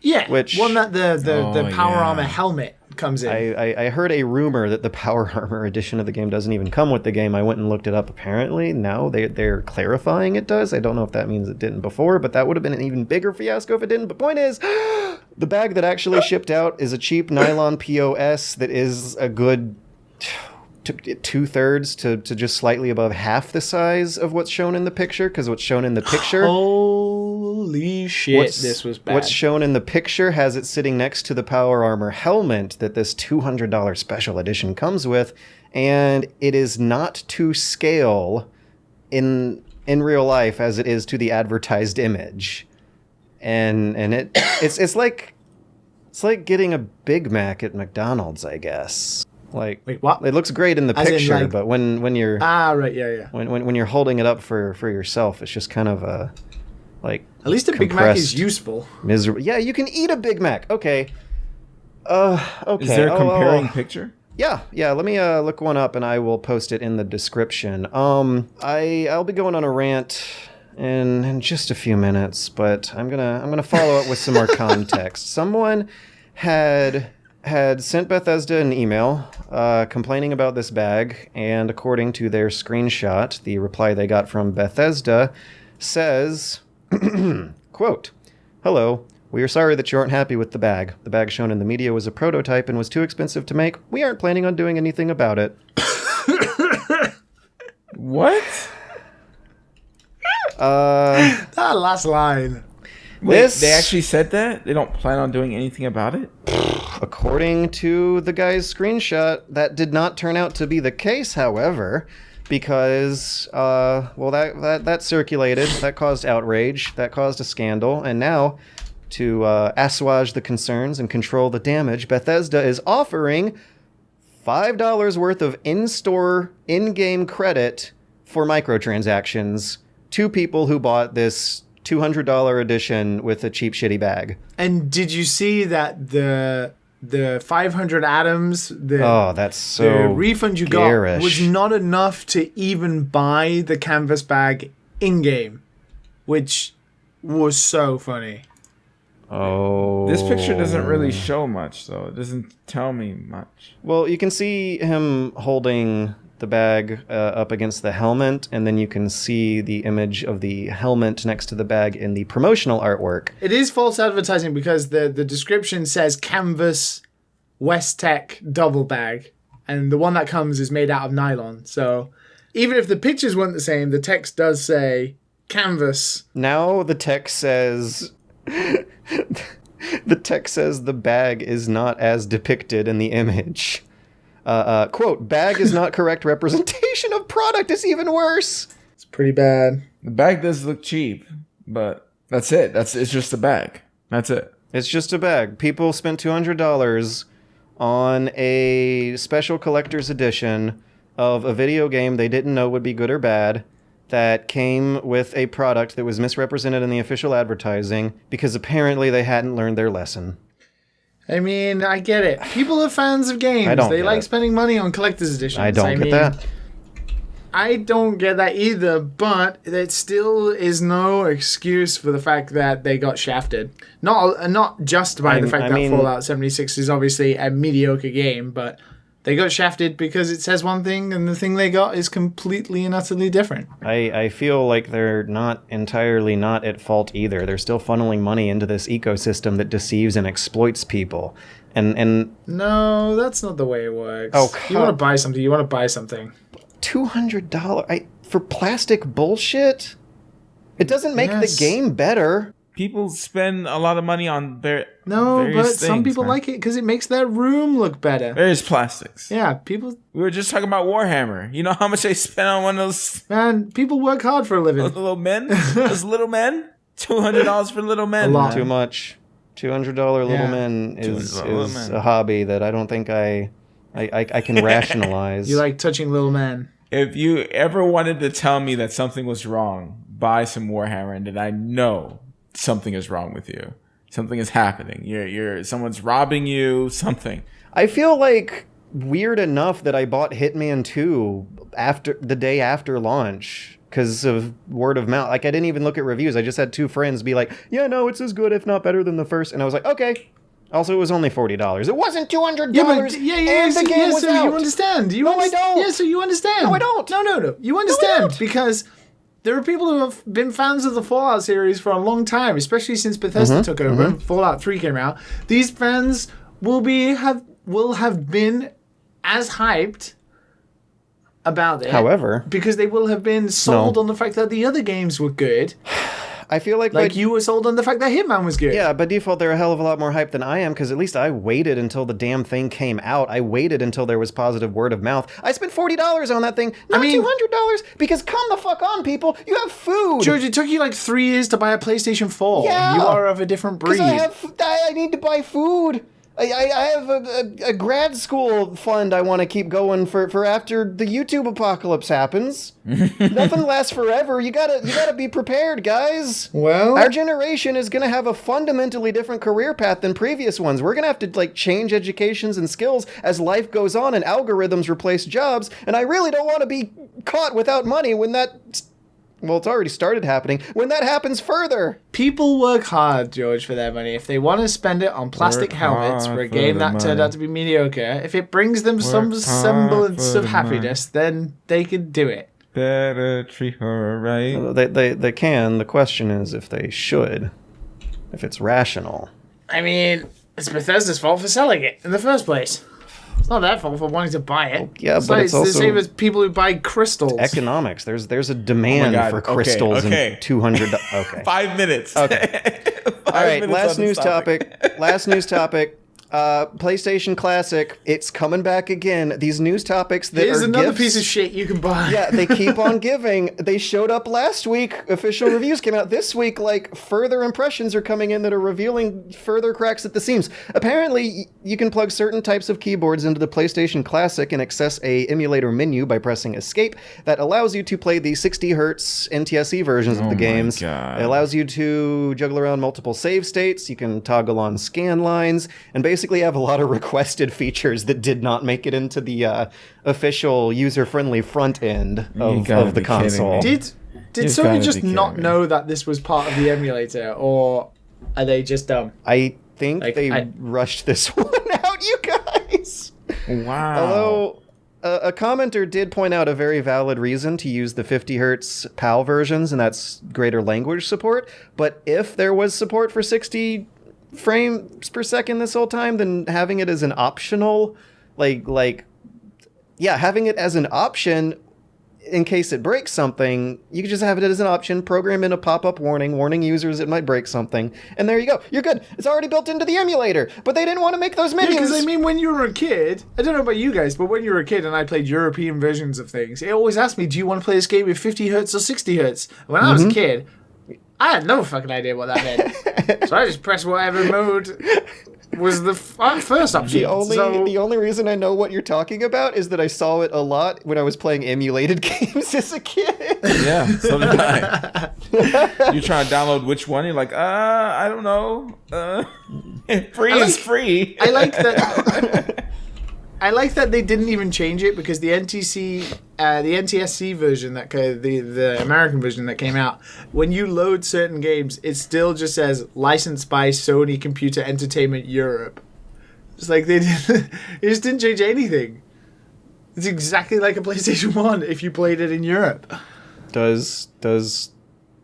C: Yeah,
B: which
C: one that the Power Armor helmet comes in.
B: I heard a rumor that the Power Armor edition of the game doesn't even come with the game. I went and looked it up. Apparently, now they're clarifying it does. I don't know if that means it didn't before, but that would have been an even bigger fiasco if it didn't. But point is, the bag that actually shipped out is a cheap nylon POS that is a good 2/3 to just slightly above half the size of what's shown in the picture, because what's shown in the picture...
C: Holy shit, this was bad.
B: What's shown in the picture has it sitting next to the Power Armor helmet that this $200 special edition comes with, and it is not to scale in real life as it is to the advertised image. And it's like getting a Big Mac at McDonald's, I guess. Like,
C: wait, what?
B: It looks great in the picture, but when you're when you're holding it up for yourself, it's just kind of a
C: at least a Big Mac is useful.
B: Miserable. Yeah, you can eat a Big Mac. Okay. Okay.
A: Is there a comparing picture?
B: Yeah. Let me look one up, and I will post it in the description. I'll be going on a rant in just a few minutes, but I'm gonna follow up with some more context. Someone had sent Bethesda an email complaining about this bag, and according to their screenshot, the reply they got from Bethesda says, quote, "Hello. We are sorry that you aren't happy with the bag. The bag shown in the media was a prototype and was too expensive to make. We aren't planning on doing anything about it."
A: What?
C: That last line.
A: Wait, they actually said that? They don't plan on doing anything about it?
B: According to the guy's screenshot, that did not turn out to be the case, however, because, that circulated, that caused outrage, that caused a scandal, and now, to assuage the concerns and control the damage, Bethesda is offering $5 worth of in-store, in-game credit for microtransactions to people who bought this $200 edition with a cheap, shitty bag.
C: And did you see that the 500 atoms,
B: that's so
C: the refund you
B: garish.
C: got was not enough to even buy the canvas bag in-game, which was so funny.
B: Oh.
A: This picture doesn't really show much, though. It doesn't tell me much.
B: Well, you can see him holding the bag up against the helmet, and then you can see the image of the helmet next to the bag in the promotional artwork.
C: It is false advertising because the description says canvas West Tech double bag, and the one that comes is made out of nylon. So even if the pictures weren't the same, the text does say canvas.
B: Now the text says... the text says the bag is not as depicted in the image. Quote, "Bag is not correct representation of product." Is even worse.
C: It's pretty bad.
A: The bag does look cheap, but that's it. It's just a bag. That's it.
B: It's just a bag. People spent $200 on a special collector's edition of a video game they didn't know would be good or bad, that came with a product that was misrepresented in the official advertising because apparently they hadn't learned their lesson.
C: I mean, I get it. People are fans of games.
B: I don't
C: They
B: get
C: like
B: it.
C: spending money on collector's editions.
B: I don't get that.
C: I don't get that either, but it still is no excuse for the fact that they got shafted. Not just by the fact that Fallout 76 is obviously a mediocre game, but they got shafted because it says one thing and the thing they got is completely and utterly different.
B: I feel like they're not entirely not at fault either. They're still funneling money into this ecosystem that deceives and exploits people. And
C: no, that's not the way it works.
B: Oh,
C: you want to buy something, you want to buy something.
B: $200 for plastic bullshit? It doesn't make the game better.
A: People spend a lot of money on various
C: but some
A: things,
C: people
A: man.
C: like it because it makes their room look better.
A: Various plastics.
C: Yeah, people...
A: We were just talking about Warhammer. You know how much they spent on one of those
C: Man, people work hard for a living.
A: little men? Those little men? $200 for little men.
C: A lot.
B: Too much. $200 little men is a hobby that I don't think I can rationalize.
C: You like touching little men.
A: If you ever wanted to tell me that something was wrong, buy some Warhammer, and then I know something is wrong with you. Something is happening. Someone's robbing you. Something.
B: I feel like weird enough that I bought Hitman 2 after the day after launch because of word of mouth. Like, I didn't even look at reviews. I just had two friends be like, "Yeah, no, it's as good, if not better than the first." And I was like, okay. Also, it was only $40. It wasn't $200. And the game was out.
C: You understand.
B: I don't.
C: Yeah, so you understand.
B: No, I don't.
C: No. You understand because there are people who have been fans of the Fallout series for a long time, especially since Bethesda took over and Fallout 3 came out. These fans will have been as hyped about it.
B: However,
C: because they will have been sold on the fact that the other games were good.
B: I feel like
C: you were sold on the fact that Hitman was good.
B: Yeah, by default, they're a hell of a lot more hyped than I am, because at least I waited until the damn thing came out. I waited until there was positive word of mouth. I spent $40 on that thing, not $200, because come the fuck on, people. You have food.
C: George, it took you like 3 years to buy a PlayStation 4.
B: Yeah.
C: You are of a different breed.
B: I need to buy food. I have a grad school fund I want to keep going for after the YouTube apocalypse happens. Nothing lasts forever. You gotta be prepared, guys.
C: Well,
B: our generation is gonna have a fundamentally different career path than previous ones. We're gonna have to change educations and skills as life goes on and algorithms replace jobs. And I really don't want to be caught without money when Well, it's already started happening. When that happens further.
C: People work hard, George, for their money. If they want to spend it on plastic helmets for a game that turned out to be mediocre, if it brings them some semblance of happiness, then they can do it.
A: Better treat her right.
B: They can. The question is if they should. If it's rational.
C: I mean, it's Bethesda's fault for selling it in the first place. It's not their fault for wanting to buy it.
B: Yeah, but it's also
C: the same as people who buy crystals.
B: Economics. There's a demand for crystals and $200. Okay.
A: 5 minutes.
B: Okay. All right. Last news topic. PlayStation Classic. It's coming back again. These news topics that
C: Here's
B: are
C: another
B: gifts,
C: piece of shit you can buy.
B: Yeah, they keep on giving. They showed up last week. Official reviews came out this week. Like, further impressions are coming in that are revealing further cracks at the seams. Apparently, you can plug certain types of keyboards into the PlayStation Classic and access a emulator menu by pressing Escape that allows you to play the 60 hertz NTSC versions of the games.
A: God.
B: It allows you to juggle around multiple save states. You can toggle on scan lines and basically have a lot of requested features that did not make it into the official user-friendly front end of the console.
C: Did Sony just not know that this was part of the emulator, or are they just dumb?
B: I think they rushed this one out, you guys.
A: Wow.
B: Although a commenter did point out a very valid reason to use the 50 hertz PAL versions, and that's greater language support. But if there was support for 60 frames per second this whole time, then having it as an optional, having it as an option in case it breaks something, you can just have it as an option, program in a pop-up warning users it might break something, and there you go. You're good. It's already built into the emulator, but they didn't want to make those menus.
C: Because, I mean, when you were a kid, I don't know about you guys, but when you were a kid and I played European versions of things, it always asked me, do you want to play this game with 50 hertz or 60 hertz? When I was a kid, I had no fucking idea what that meant. So I just pressed whatever mode was the first option.
B: The only reason I know what you're talking about is that I saw it a lot when I was playing emulated games as a kid.
A: Yeah, so did I. You trying to download which one? You're like, I don't know. Free is free.
C: I like that. I like that they didn't even change it, because the NTSC version the American version that came out, when you load certain games, it still just says licensed by Sony Computer Entertainment Europe. It's like it just didn't change anything. It's exactly like a PlayStation 1 if you played it in Europe.
B: Does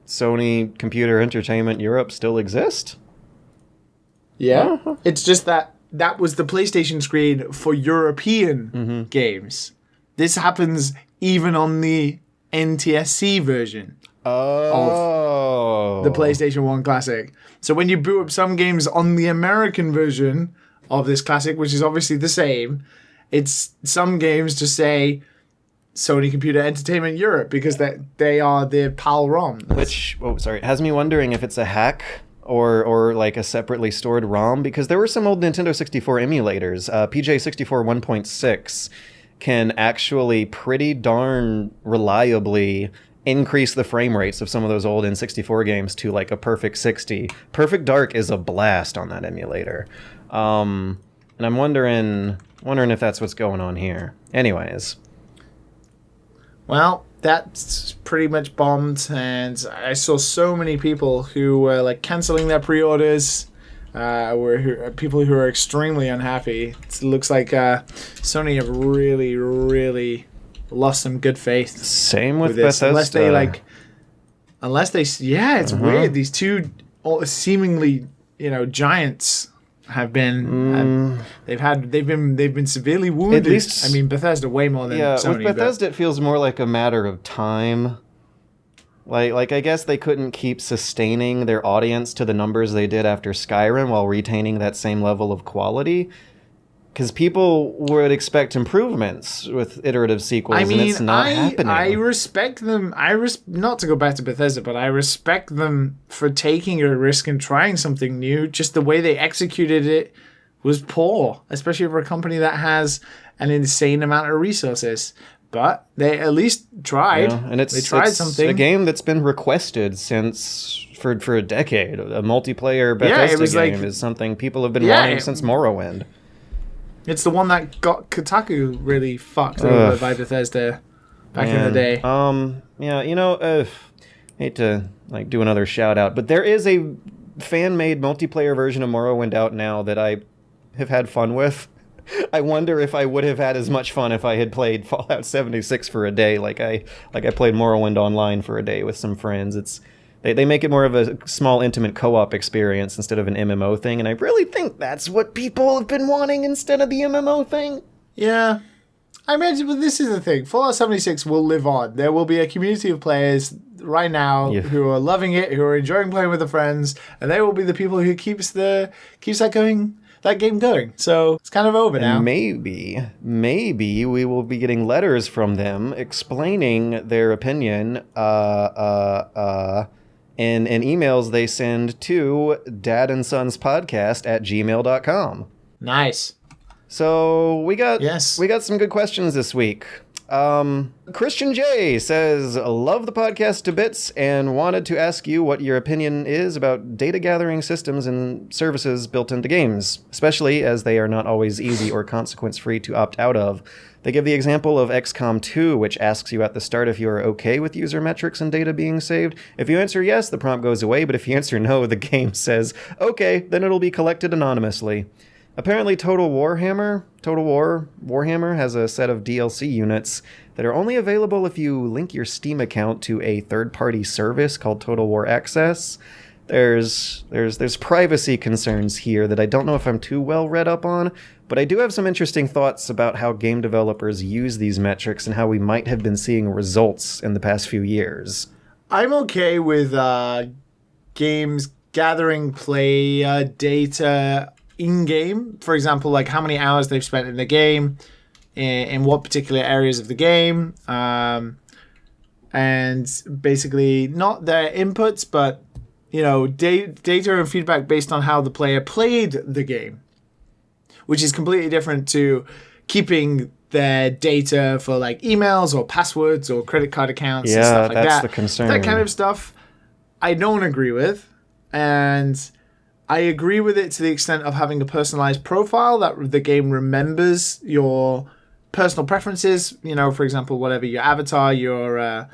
B: Sony Computer Entertainment Europe still exist?
C: Yeah. It's just that was the PlayStation screen for European games. This happens even on the NTSC version of the PlayStation 1 Classic. So when you boot up some games on the American version of this Classic, which is obviously the same, it's some games just say Sony Computer Entertainment Europe because they are the PAL ROMs.
B: Which, has me wondering if it's a hack or like a separately stored ROM, because there were some old Nintendo 64 emulators. PJ64 1.6 can actually pretty darn reliably increase the frame rates of some of those old N64 games to like a perfect 60. Perfect Dark is a blast on that emulator. And I'm wondering if that's what's going on here. Anyways.
C: Well, that's pretty much bombed, and I saw so many people who were like canceling their pre-orders, people who are extremely unhappy. It looks like Sony have really, really lost some good faith.
B: Same with Bethesda.
C: Unless they, it's weird. These two seemingly, giants have been they've been severely wounded. At least, I mean, Bethesda way more than Sony.
B: With Bethesda, it feels more like a matter of time. Like I guess they couldn't keep sustaining their audience to the numbers they did after Skyrim while retaining that same level of quality. Because people would expect improvements with iterative sequels, and it's not happening.
C: I respect them. Not to go back to Bethesda, but I respect them for taking a risk and trying something new. Just the way they executed it was poor, especially for a company that has an insane amount of resources. But they at least tried. Yeah,
B: and they tried something. A game that's been requested for a decade. A multiplayer Bethesda game is something people have been wanting since Morrowind.
C: It's the one that got Kotaku really fucked over by Bethesda back in the day.
B: hate to like do another shout out, but there is a fan-made multiplayer version of Morrowind out now that I have had fun with. I wonder if I would have had as much fun if I had played Fallout 76 for a day, like I played Morrowind online for a day with some friends. They make it more of a small, intimate co-op experience instead of an MMO thing, and I really think that's what people have been wanting instead of the MMO thing.
C: Yeah. I imagine, but this is the thing. Fallout 76 will live on. There will be a community of players right now who are loving it, who are enjoying playing with their friends, and they will be the people who keeps that game going. So it's kind of over now.
B: Maybe we will be getting letters from them explaining their opinion in emails they send to dadandsonspodcast@gmail.com.
C: Nice.
B: So we got some good questions this week. Christian J says, love the podcast to bits and wanted to ask you what your opinion is about data gathering systems and services built into games, especially as they are not always easy or consequence free to opt out of. They give the example of XCOM 2, which asks you at the start if you are okay with user metrics and data being saved. If you answer yes, the prompt goes away, but if you answer no, the game says, okay, then it'll be collected anonymously. Apparently Total Warhammer has a set of DLC units that are only available if you link your Steam account to a third-party service called Total War Access. There's privacy concerns here that I don't know if I'm too well read up on, but I do have some interesting thoughts about how game developers use these metrics and how we might have been seeing results in the past few years.
C: I'm okay with games gathering play data in-game. For example, like how many hours they've spent in the game, in what particular areas of the game, and basically not their inputs, but data and feedback based on how the player played the game, which is completely different to keeping their data for like emails or passwords or credit card accounts and stuff like that. Yeah, that's
B: the concern.
C: That kind of stuff I don't agree with, and I agree with it to the extent of having a personalized profile that the game remembers your personal preferences. For example, whatever your avatar, your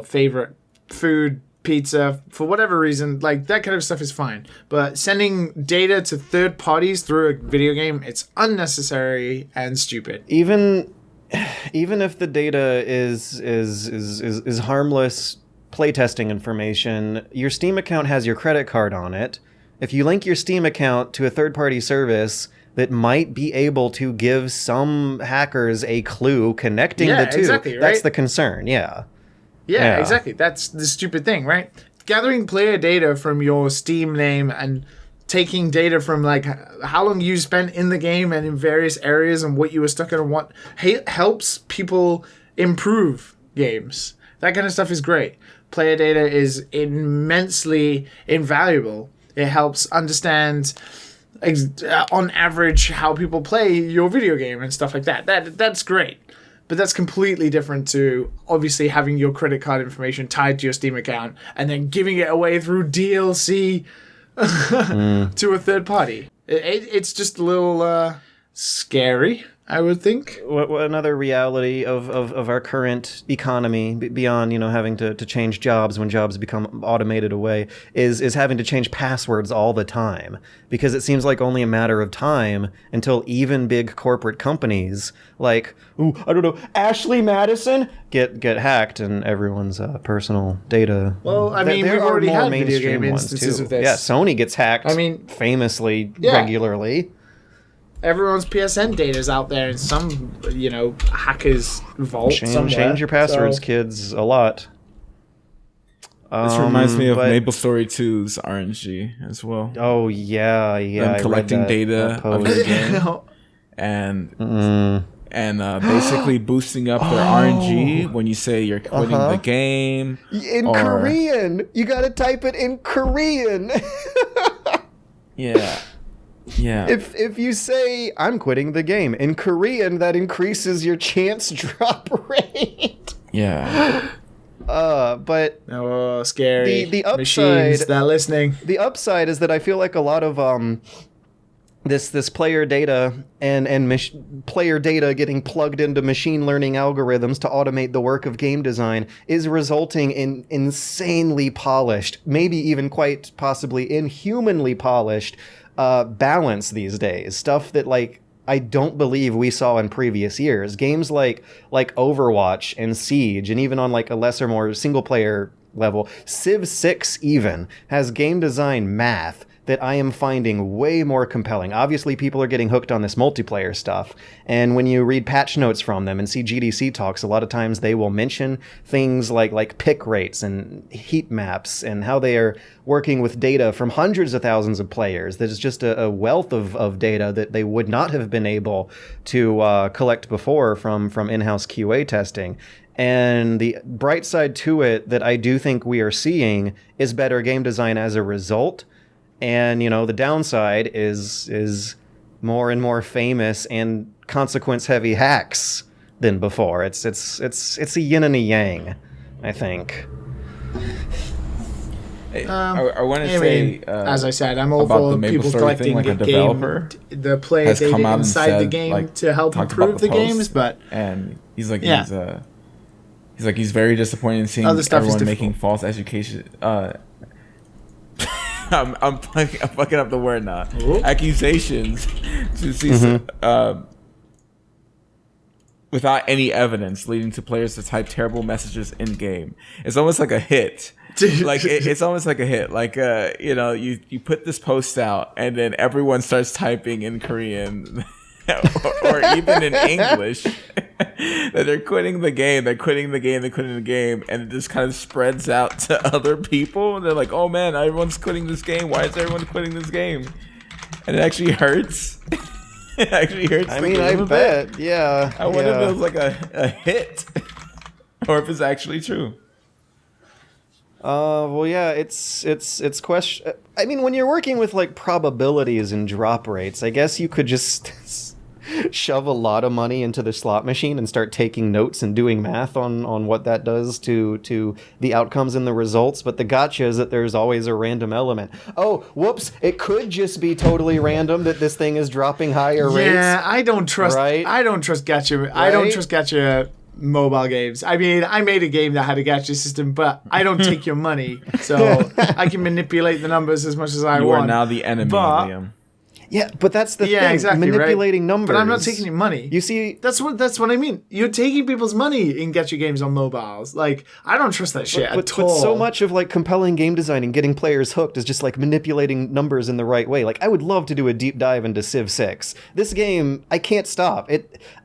C: favorite food, pizza, for whatever reason, like that kind of stuff is fine. But sending data to third parties through a video game, it's unnecessary and stupid.
B: Even if the data is harmless playtesting information, your Steam account has your credit card on it. If you link your Steam account to a third-party service that might be able to give some hackers a clue connecting the two,
C: exactly, right?
B: That's the concern, yeah,
C: exactly. That's the stupid thing, right? Gathering player data from your Steam name and taking data from like how long you spent in the game and in various areas and what you were stuck in and what helps people improve games. That kind of stuff is great. Player data is immensely invaluable. It helps understand, on average, how people play your video game and stuff like that. That's great. But that's completely different to, obviously, having your credit card information tied to your Steam account and then giving it away through DLC to a third party. It's just a little scary, I would think.
B: Another reality of our current economy, beyond having to change jobs when jobs become automated away, is having to change passwords all the time, because it seems like only a matter of time until even big corporate companies like Ashley Madison get hacked and everyone's personal data.
C: Well, I mean, we've already had video game instances of this.
B: Yeah, Sony gets hacked. Famously regularly.
C: Everyone's PSN data is out there in some, hacker's vault somewhere.
B: Change your passwords, kids, a lot.
A: This reminds me of MapleStory 2's RNG as well.
B: Oh, yeah.
A: Them collecting data of the game and basically boosting up their RNG when you say you're quitting the game.
B: In Korean! You gotta type it in Korean!
A: Yeah. Yeah.
B: If you say, I'm quitting the game, in Korean, that increases your chance drop rate.
A: Yeah.
B: But...
C: Oh, scary.
B: The upside...
C: Machines, they're listening.
B: The upside is that I feel like a lot of this player data and player data getting plugged into machine learning algorithms to automate the work of game design is resulting in insanely polished, maybe even quite possibly inhumanly polished balance these days. Stuff that like I don't believe we saw in previous years. Games like Overwatch and Siege, and even on like a lesser, more single player level, Civ 6 even has game design math that I am finding way more compelling. Obviously, people are getting hooked on this multiplayer stuff, and when you read patch notes from them and see GDC talks, a lot of times they will mention things like pick rates and heat maps and how they are working with data from hundreds of thousands of players. There's just a wealth of data that they would not have been able to collect before from in-house QA testing. And the bright side to it that I do think we are seeing is better game design as a result. And, you know, the downside is more and more famous and consequence-heavy hacks than before. It's a yin and a yang, I think.
A: I want to say,
C: as I said, I'm all
A: about
C: for
A: the
C: people
A: MapleStory
C: collecting
A: thing, like a developer
C: the player data
A: come out and
C: inside the
A: said,
C: game
A: like,
C: to help
A: talked about
C: improve the
A: post,
C: games, but
A: and he's like
C: Yeah.
A: he's very disappointed in seeing
C: Other stuff is
A: everyone
C: difficult.
A: making false education. I'm fucking up the word now.
C: Ooh.
A: Accusations to see without any evidence, leading to players to type terrible messages in game. It's almost like a hit. Like it's almost like a hit. Like you know, you put this post out, and then everyone starts typing in Korean or even in English that they're quitting the game. They're quitting the game, and it just kind of spreads out to other people. And they're like, "Oh man, everyone's quitting this game. Why is everyone quitting this game?" And it actually hurts. It actually hurts.
B: I mean, I bet. Yeah.
A: I wonder if it was like a hit, or if it's actually true.
B: Well, yeah, it's question. I mean, when you're working with like probabilities and drop rates, I guess you could just shove a lot of money into the slot machine and start taking notes and doing math on what that does to the outcomes and the results. But the gotcha is that there's always a random element. Oh, whoops! It could just be totally random that this thing is dropping higher rates.
C: yeah, I don't trust.
B: Right?
C: I don't trust gacha. I don't
B: Right?
C: trust gacha mobile games. I mean, I made a game that had a gacha system, but I don't take your money, so I can manipulate the numbers as much as I
A: You
C: want.
A: are now the enemy,
C: But-
A: Liam.
B: Yeah, but that's the
C: Yeah,
B: thing.
C: exactly, right?
B: Manipulating numbers.
C: But I'm not taking your money.
B: You see,
C: That's what I mean. You're taking people's money in gacha games on mobiles. Like, I don't trust that shit
B: but
C: at all.
B: so much of like compelling game design and getting players hooked is just like manipulating numbers in the right way. Like I would love to do a deep dive into Civ 6. This game, I can't stop.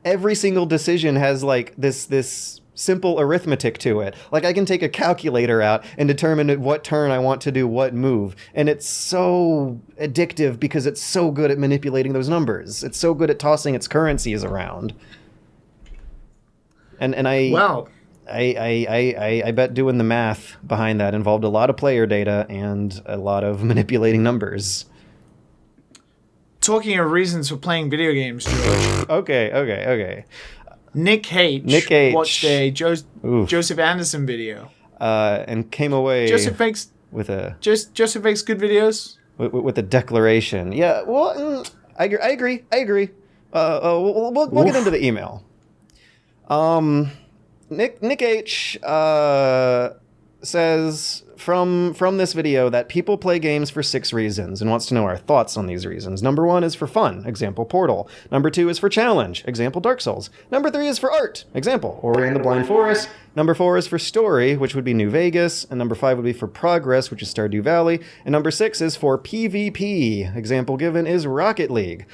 B: Every single decision has like this simple arithmetic to it. Like I can take a calculator out and determine at what turn I want to do what move. And it's so addictive because it's so good at manipulating those numbers. It's so good at tossing its currencies around. And I
C: Well,
B: I bet doing the math behind that involved a lot of player data and a lot of manipulating numbers.
C: talking of reasons for playing video games, George.
B: Okay.
C: Nick
B: H.
C: watched a
B: Oof.
C: Joseph Anderson video.
B: And came away
C: Joseph makes
B: with a
C: good videos.
B: with a declaration. Yeah, well, I agree. We'll get into the email. Nick H. Says from this video that people play games for 6 reasons and wants to know our thoughts on these reasons. Number 1 is for fun, example Portal. Number 2 is for challenge, example Dark Souls. Number 3 is for art, example Ori and the Blind Forest. Number 4 is for story, which would be New Vegas. And number 5 would be for progress, which is Stardew Valley. And number 6 is for PvP, example given is Rocket League.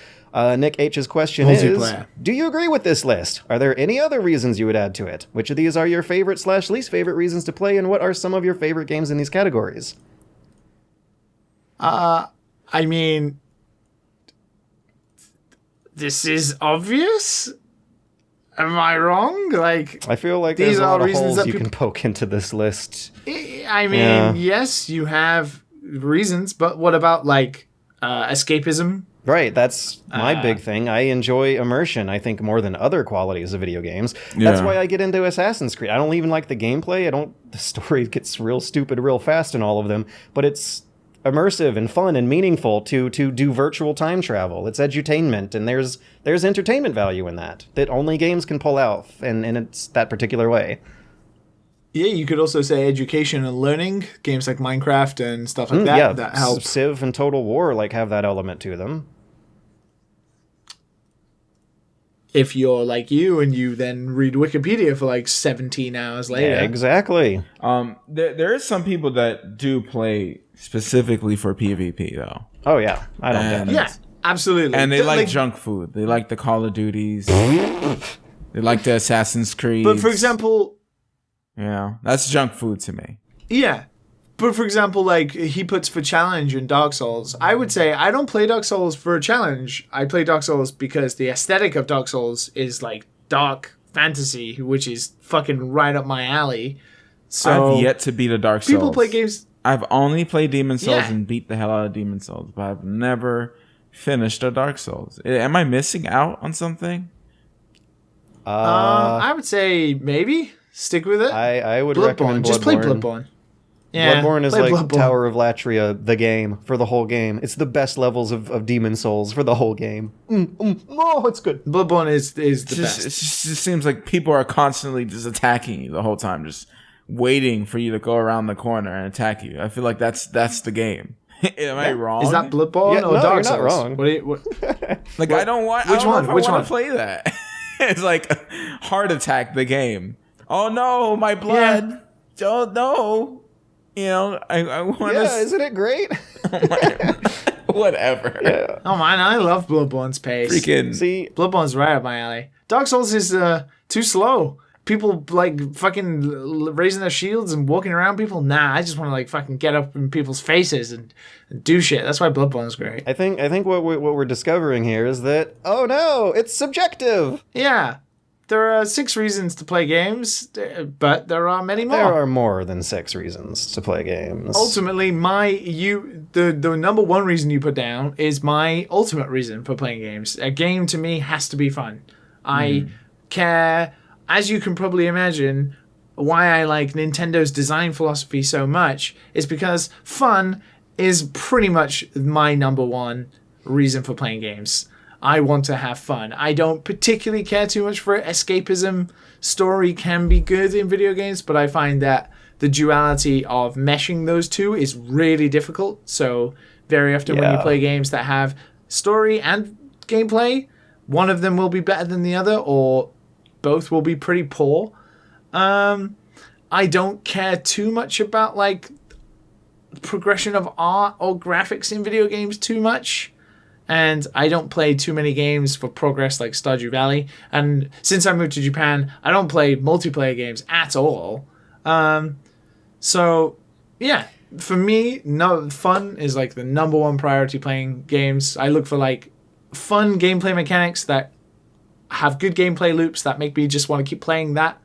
B: Nick H's question is,
C: Multiplayer.
B: do you agree with this list? Are there any other reasons you would add to it? Which of these are your favorite/least favorite reasons to play, and what are some of your favorite games in these categories?
C: I mean, this is obvious. Am I wrong? Like,
B: I feel like
C: These
B: there's a
C: are
B: lot of
C: reasons
B: holes
C: that
B: you can
C: people-
B: poke into this list.
C: I mean,
B: Yeah.
C: yes, you have reasons, but what about like escapism?
B: Right, that's my big thing. I enjoy immersion, I think, more than other qualities of video games. That's
A: Yeah.
B: why I get into Assassin's Creed. I don't even like the gameplay. The story gets real stupid real fast in all of them, but it's immersive and fun and meaningful to do virtual time travel. It's edutainment, and there's entertainment value in that only games can pull out, and it's that particular way.
C: Yeah, you could also say education and learning. Games like Minecraft and stuff like that, that help.
B: Civ and Total War have that element to them.
C: If you're like you and you then read Wikipedia for like 17 hours later.
B: Yeah, exactly.
A: There is some people that do play specifically for PvP though.
B: Oh yeah, I don't get it.
C: Yeah, absolutely.
A: And they like junk food. They like the Call of Duties. They like the Assassin's Creed.
C: But for example,
A: that's junk food to me.
C: Yeah. But for example, like he puts for challenge in Dark Souls, I would say I don't play Dark Souls for a challenge. I play Dark Souls because the aesthetic of Dark Souls is like dark fantasy, which is fucking right up my alley. So
A: I've yet to beat a Dark Souls.
C: People play games.
A: I've only played Demon Souls and beat the hell out of Demon Souls, but I've never finished a Dark Souls. Am I missing out on something?
C: I would say maybe stick with it.
B: I would recommend Bloodborne.
C: Just play Bloodborne. Yeah,
B: Bloodborne is like
C: Bloodborne.
B: Tower of Latria, the game, for the whole game. It's the best levels of Demon Souls for the whole game. Oh, it's good.
C: Bloodborne is the best.
A: It just seems like people are constantly just attacking you the whole time, just waiting for you to go around the corner and attack you. I feel like that's the game. Am I wrong?
C: Is that Bloodborne or Dark Souls?
B: You're not wrong.
A: Like, I don't want.
C: Which one?
A: Which one? To play that. It's like heart attack the game. Oh no, my blood. Yeah. Oh no. You know, I want to...
B: Yeah, isn't it great?
A: Whatever.
B: Yeah.
C: Oh, man, I love Bloodborne's pace.
B: See,
C: Bloodborne's right up my alley. Dark Souls is too slow. People, like, fucking raising their shields and walking around people. Nah, I just want to, like, fucking get up in people's faces and do shit. That's why Bloodborne's great.
B: I think what we're discovering here is that, oh no, it's subjective.
C: Yeah. There are 6 reasons to play games, but there are many more.
B: There are more than 6 reasons to play games.
C: Ultimately, the number one reason you put down is my ultimate reason for playing games. A game to me has to be fun. I care, as you can probably imagine, why I like Nintendo's design philosophy so much is because fun is pretty much my number one reason for playing games. I want to have fun. I don't particularly care too much for escapism. Story can be good in video games, but I find that the duality of meshing those two is really difficult. So very often when you play games that have story and gameplay, one of them will be better than the other, or both will be pretty poor. I don't care too much about like progression of art or graphics in video games too much. And I don't play too many games for progress like Stardew Valley. And since I moved to Japan, I don't play multiplayer games at all. So, yeah, for me, fun is like the number one priority playing games. I look for like fun gameplay mechanics that have good gameplay loops that make me just want to keep playing that.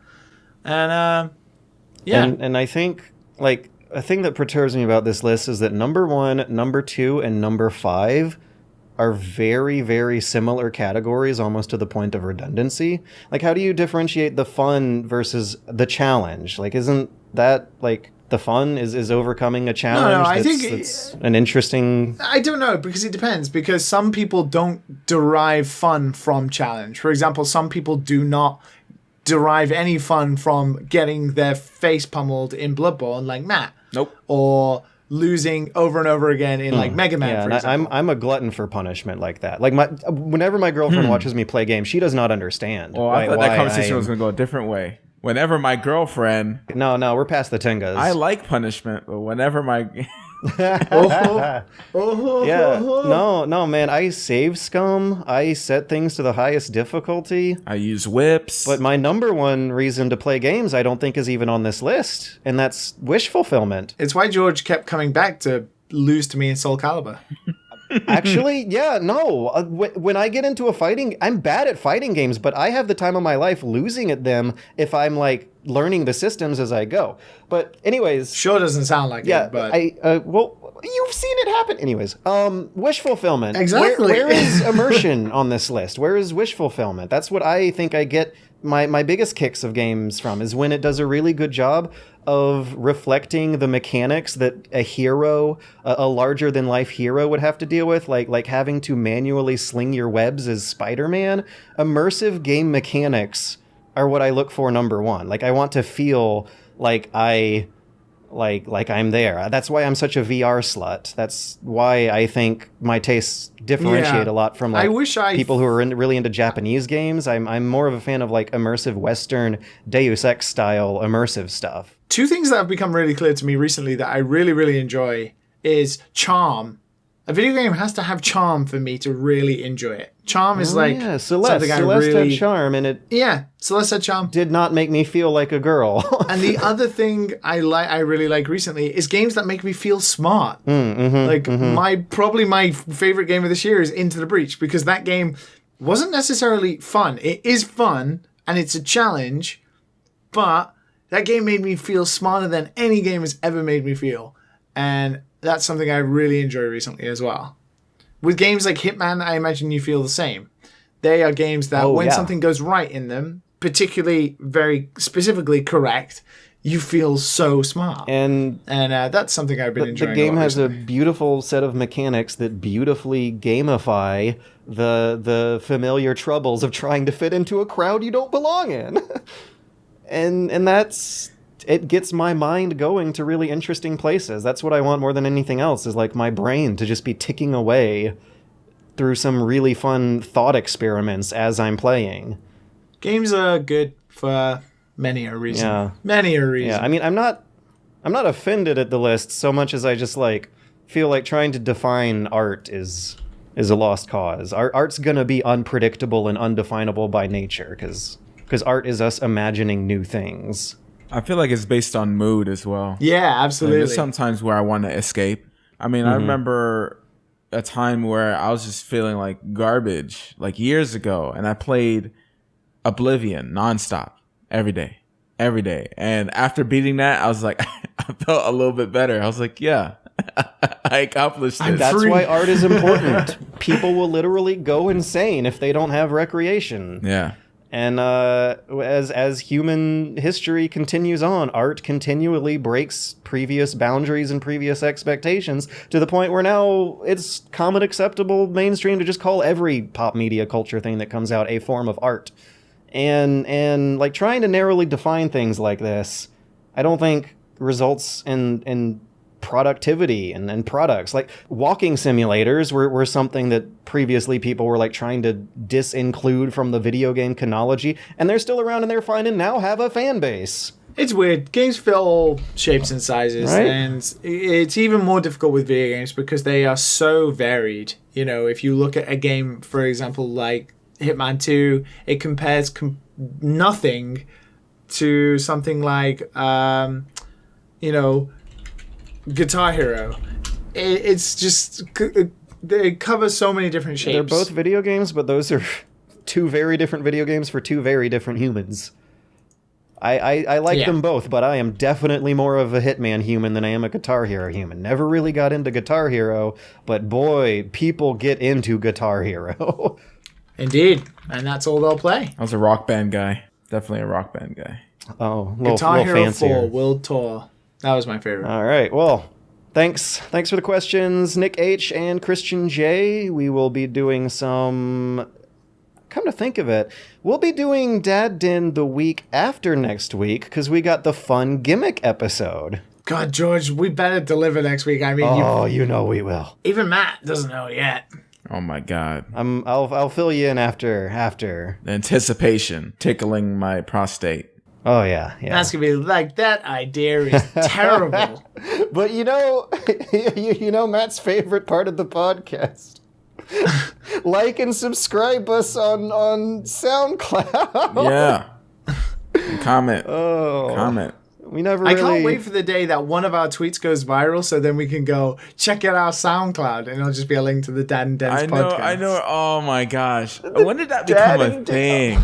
C: And, yeah.
B: And I think, like, a thing that perturbs me about this list is that number 1, number 2, and number 5 are very, very similar categories, almost to the point of redundancy. Like, how do you differentiate the fun versus the challenge? Like, isn't that, like, the fun is overcoming a challenge?
C: No, I think
B: it's an interesting...
C: I don't know, because it depends. Because some people don't derive fun from challenge. For example, some people do not derive any fun from getting their face pummeled in Bloodborne, like Matt.
A: Nope.
C: Or losing over and over again in like Mega Man, for example.
B: I'm a glutton for punishment like that. Like whenever my girlfriend watches me play games, she does not understand.
A: Well, I thought that conversation was going to go a different way. Whenever my girlfriend...
B: No, we're past the Tengas.
A: I like punishment, but whenever my...
B: Yeah, no, man. I save scum. I set things to the highest difficulty.
A: I use whips.
B: But my number one reason to play games, I don't think is even on this list, and that's wish fulfillment.
C: It's why George kept coming back to lose to me in Soul Calibur.
B: Actually, yeah, no. When I get into a fighting, I'm bad at fighting games, but I have the time of my life losing at them if I'm like learning the systems as I go. But anyways,
C: sure doesn't sound like it. But
B: well, you've seen it happen. Anyways, wish fulfillment.
C: Exactly.
B: Where is immersion on this list? Where is wish fulfillment? That's what I think I get my biggest kicks of games from is when it does a really good job of reflecting the mechanics that a hero, a larger than life hero, would have to deal with, like having to manually sling your webs as Spider-Man. Immersive game mechanics are what I look for number one. Like, I want to feel like I'm there. That's why I'm such a VR slut. That's why I think my tastes differentiate a lot from people who are really into Japanese games. I'm more of a fan of like immersive Western Deus Ex style immersive stuff.
C: Two things that have become really clear to me recently that I really, really enjoy is charm. A video game has to have charm for me to really enjoy it. Charm is
B: Celeste
C: something I really...
B: had charm, and it
C: Celeste had charm.
B: Did not make me feel like a girl.
C: And the other thing I really like recently is games that make me feel smart. Probably my favorite game of this year is Into the Breach, because that game wasn't necessarily fun. It is fun and it's a challenge, but that game made me feel smarter than any game has ever made me feel. And that's something I really enjoy recently as well. With games like Hitman, I imagine you feel the same. They are games that when something goes right in them, particularly very specifically correct, you feel so smart. And that's something I've been enjoying.
B: The game has
C: recently.
B: a beautiful set of mechanics that beautifully gamify the familiar troubles of trying to fit into a crowd you don't belong in. and that's... It gets my mind going to really interesting places. That's what I want more than anything else, is like my brain to just be ticking away through some really fun thought experiments as I'm playing.
C: Games are good for many a reason.
B: Yeah.
C: Many a reason.
B: Yeah, I mean, I'm not offended at the list so much as I just like feel like trying to define art is a lost cause. Art's gonna be unpredictable and undefinable by nature, because art is us imagining new things.
A: I feel like it's based on mood as well.
C: Yeah, absolutely.
A: There's sometimes where I want to escape. I mean, I remember a time where I was just feeling like garbage, like years ago, and I played Oblivion nonstop every day. And after beating that, I was like, I felt a little bit better. I was like, yeah, I accomplished this.
B: That's why art is important. People will literally go insane if they don't have recreation.
A: Yeah.
B: And as human history continues on, art continually breaks previous boundaries and previous expectations to the point where now it's common acceptable mainstream to just call every pop media culture thing that comes out a form of art. And like trying to narrowly define things like this, I don't think results in productivity and products. Like walking simulators were something that previously people were like trying to disinclude from the video game chronology, and they're still around and they're fine and now have a fan base.
C: It's weird. Games fit all shapes and sizes,
B: right?
C: And it's even more difficult with video games because they are so varied. You know, if you look at a game, for example, like Hitman 2, it compares nothing to something like, Guitar Hero. It's just, they cover so many different shapes.
B: They're both video games, but those are two very different video games for two very different humans. I like them both, but I am definitely more of a Hitman human than I am a Guitar Hero human. Never really got into Guitar Hero, but boy, people get into Guitar Hero.
C: Indeed, and that's all they'll play.
A: I was a Rock Band guy. Definitely a Rock Band guy.
B: Oh,
C: Guitar Hero
B: fancier.
C: 4 World Tour. That was my favorite.
B: All right. Well, thanks for the questions, Nick H. and Christian J. We will be doing some... Come to think of it, we'll be doing Dad Den the week after next week because we got the fun gimmick episode.
C: God, George, we better deliver next week. I mean,
B: you know we will.
C: Even Matt doesn't know yet.
A: Oh my God.
B: I'll fill you in after.
A: The anticipation tickling my prostate.
B: Oh yeah.
C: That's gonna be like, that idea is terrible.
B: But you know Matt's favorite part of the podcast. Like and subscribe us on SoundCloud.
A: Yeah. And comment.
B: Oh.
A: Comment.
B: We never
C: I
B: really...
C: can't wait for the day that one of our tweets goes viral, so then we can go check out our SoundCloud, and it'll just be a link to the Dad and Den's podcast.
A: I know. Oh my gosh. When did that become a thing?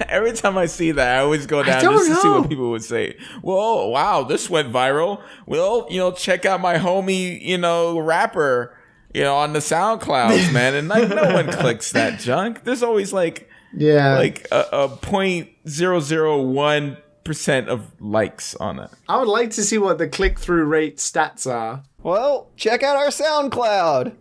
A: Every time I see that, I always go down just to see what people would say. Well, wow, this went viral. Well, check out my homie, rapper, on the SoundClouds, man. And like, no one clicks that junk. There's always like
C: Yeah.
A: Like a 0.001% of likes on it.
C: I would like to see what the click-through rate stats are.
B: Well, check out our SoundCloud.